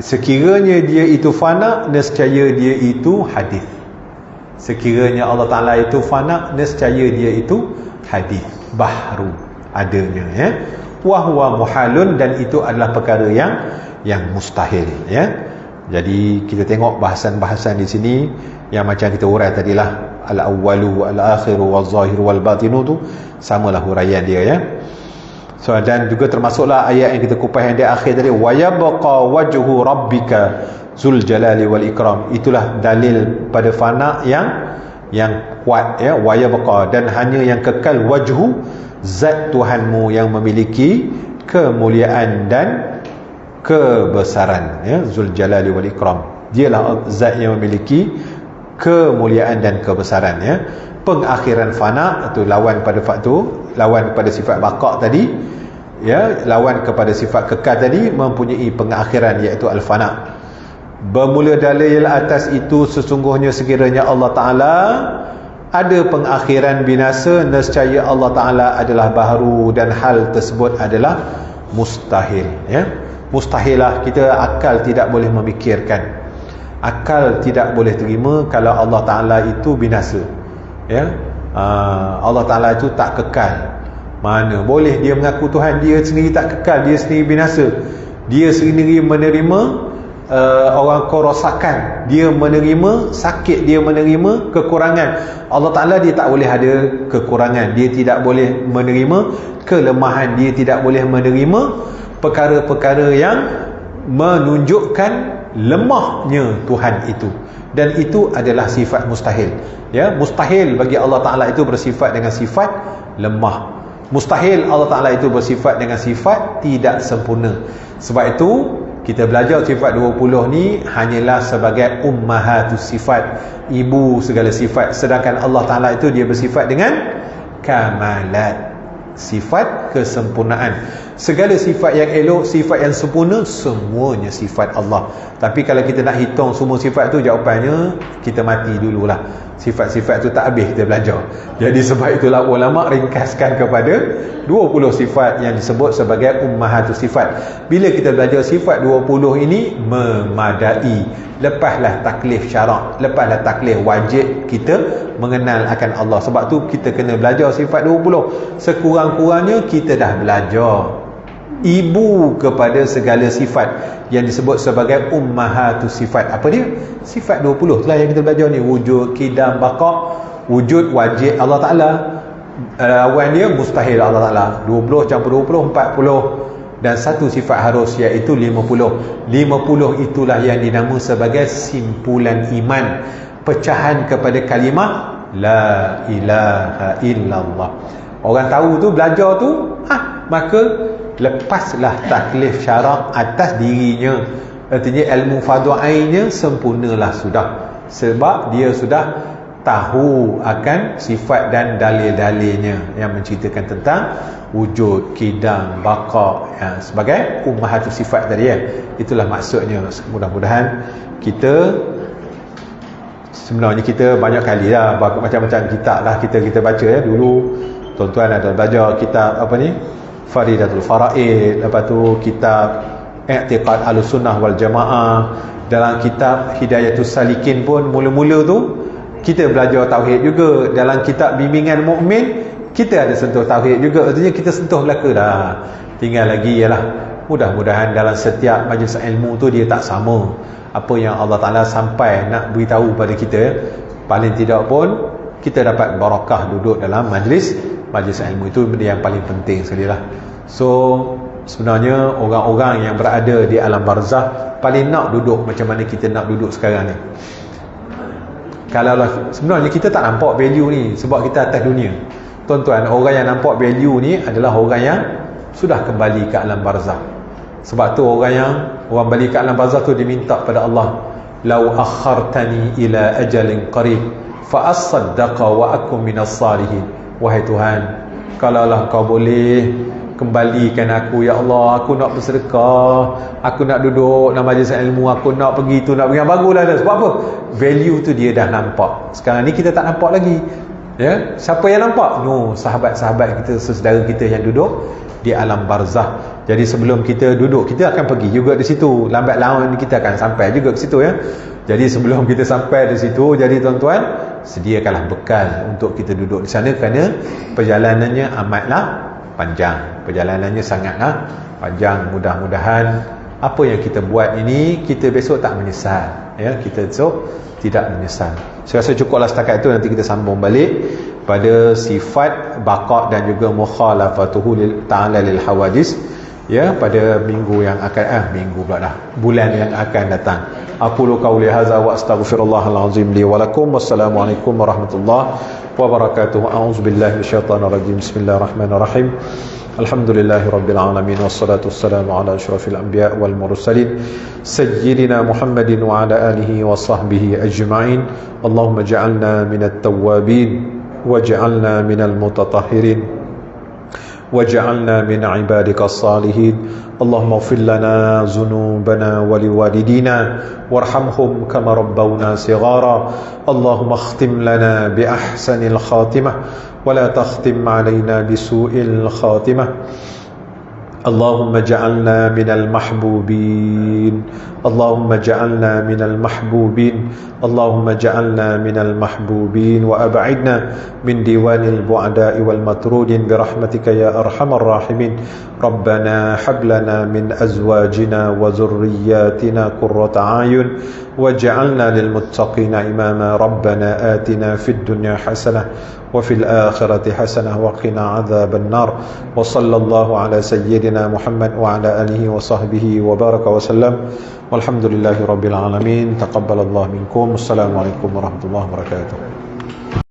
Sekiranya dia itu fana, nescaya dia itu hadis. Sekiranya Allah Taala itu fana, nescaya dia itu hadis, bahru, adanya, ya. Wa huwa muhalun, dan itu adalah perkara yang mustahil, ya. Jadi kita tengok bahasan-bahasan di sini yang macam kita urai tadilah, al-awwalu wal-akhiru wal-zahiru wal-batinu tu samalah huraian dia, ya. So, dan juga termasuklah ayat yang kita kupas yang di akhir tadi, wa yabqa wajhu rabbika zul jalali wal ikram. Itulah dalil pada fana yang kuat, ya. Wa yabqa, dan hanya yang kekal, wajhu, zat Tuhanmu yang memiliki kemuliaan dan kebesaran, ya. Zul jalali wal ikram, dialah zat yang memiliki kemuliaan dan kebesaran, ya. Pengakhiran fana itu lawan pada faktor, lawan pada sifat baqa tadi, ya, lawan kepada sifat kekal tadi, mempunyai pengakhiran iaitu al-fana. Bermula dalil atas itu, sesungguhnya sekiranya Allah Ta'ala ada pengakhiran binasa, nescaya Allah Ta'ala adalah baharu, dan hal tersebut adalah mustahil, ya. Mustahilah, kita akal tidak boleh memikirkan, akal tidak boleh terima kalau Allah Ta'ala itu binasa, ya. Allah Ta'ala itu tak kekal. Mana boleh dia mengaku Tuhan, dia sendiri tak kekal, dia sendiri binasa, dia sendiri menerima orang kerosakan, dia menerima sakit, dia menerima kekurangan. Allah Ta'ala dia tak boleh ada kekurangan, dia tidak boleh menerima kelemahan, dia tidak boleh menerima perkara-perkara yang menunjukkan lemahnya Tuhan itu, dan itu adalah sifat mustahil, ya. Mustahil bagi Allah Ta'ala itu bersifat dengan sifat lemah, mustahil Allah Ta'ala itu bersifat dengan sifat tidak sempurna. Sebab itu kita belajar sifat 20 ni hanyalah sebagai ummahatus sifat, ibu segala sifat, sedangkan Allah Ta'ala itu dia bersifat dengan kamalat, sifat kesempurnaan. Segala sifat yang elok, sifat yang sempurna, semuanya sifat Allah. Tapi kalau kita nak hitung semua sifat tu, jawapannya kita mati dululah. Sifat-sifat tu tak habis kita belajar. Jadi sebab itulah ulama ringkaskan kepada 20 sifat yang disebut sebagai ummahatus sifat. Bila kita belajar sifat 20 ini memadai. Lepaslah taklif syarak, lepaslah taklif wajib kita mengenal akan Allah. Sebab tu kita kena belajar sifat 20. Sekurang-kurangnya kita dah belajar ibu kepada segala sifat yang disebut sebagai ummahatus sifat. Apa dia? Sifat 20 itulah yang kita belajar ni. Wujud, qidam, baqa. Wujud wajib Allah Ta'ala, lawan dia mustahil Allah Ta'ala. 20 campur 20 40, dan satu sifat harus iaitu 50. 50 itulah yang dinamakan sebagai simpulan iman, pecahan kepada kalimah la ilaha illallah. Orang tahu tu, belajar tu, maka lepaslah taklif syarak atas dirinya. Artinya ilmu fardu ainnya sempurnalah sudah, sebab dia sudah tahu akan sifat dan dalil-dalilnya yang menceritakan tentang wujud, kidam, baqa, sebagai ummahatus sifat tadi ya. Itulah maksudnya. Mudah-mudahan kita, sebenarnya kita banyak kali lah macam-macam kitab lah kita baca ya. Dulu tuan-tuan ada belajar kitab apa ni, Faridatul Faraid, lepas tu kitab I'tiqad Ahlussunnah wal Jamaah. Dalam kitab Hidayatus Salikin pun mula-mula tu kita belajar tauhid juga. Dalam kitab Bimbingan Mukmin kita ada sentuh tauhid juga. Artinya kita sentuh belaka dah. Tinggal lagi ialah mudah-mudahan dalam setiap majlis ilmu tu dia tak sama. Apa yang Allah Ta'ala sampai nak beritahu pada kita, paling tidak pun kita dapat barakah duduk dalam majlis ilmu. Itu benda yang paling penting sekali lah. So sebenarnya orang-orang yang berada di alam barzah paling nak duduk macam mana kita nak duduk sekarang ni. Kalau sebenarnya kita tak nampak value ni sebab kita atas dunia. Tuan-tuan, orang yang nampak value ni adalah orang yang sudah kembali ke alam barzah. Sebab tu orang balik ke alam barzah tu diminta pada Allah, "Lau akhartani ila ajalin qarib fa asaddaqa wa akum minas salihin." Wahai Tuhan, kalaulah kau boleh kembalikan aku, ya Allah, aku nak bersedekah, aku nak duduk dalam majlis ilmu, aku nak pergi tu, nak pergi, baguslah dah. Sebab apa? Value tu dia dah nampak. Sekarang ni kita tak nampak lagi. Ya, siapa yang nampak? No, sahabat-sahabat kita, saudara kita yang duduk di alam barzah. Jadi sebelum kita duduk, kita akan pergi juga di situ. Lambat laun kita akan sampai juga ke situ ya. Jadi sebelum kita sampai di situ, jadi tuan-tuan, sediakanlah bekal untuk kita duduk di sana, kerana perjalanannya amatlah panjang. Perjalanannya sangatlah panjang. Mudah-mudahan apa yang kita buat ini kita besok tak menyesal ya, kita besok tidak menyesal. Saya rasa cukuplah setakat itu. Nanti kita sambung balik pada sifat baqa dan juga mukhalafatuhu ta'ala lil hawadis ya, pada minggu yang akan bulan yang akan datang. Aqulu qawli hadza wa astaghfirullahal azim li wa lakum. Wassalamualaikum warahmatullahi wabarakatuh. A'udzubillahi minasyaitonir rajim. Bismillahirrahmanirrahim. Alhamdulillahi rabbil alamin, wassalatu wassalamu ala asyrafil anbiya wal mursalin sayyidina Muhammadin wa ala alihi wa sahbihi ajma'in. Allahumma ja'alna minat tawwabin waj'alna minal mutatahhirin waj'alna min ibadikas salihin. Allahumma ighfir lana dhunubana wa liwalidina warhamhum kama rabbawna shighara. Allahumma khtim lana bi ahsanil khatimah wa la takhtim alaina bi su'il khatimah. Allahumma ja'alna minal mahbubin. Allahumma ja'alna minal mahbubin. Allahumma ja'alna minal mahbubin wa ab'idna min diwanil bu'ada'i wal matrudin birahmatika ya arhamar rahimin. Rabbana hab lana min azwajina wa dhurriyyatina qurrata a'yun waj'alna lil muttaqina imama. Rabbana atina fid dunya hasanah wa fil akhirati hasanah wa qina adzaban nar. Wa sallallahu ala sayyidina Muhammad wa ala alihi wa sahbihi wa baraka wa sallam. Walhamdulillahi rabbil alamin. Taqabbalallahu minkum. Assalamualaikum warahmatullahi wabarakatuh.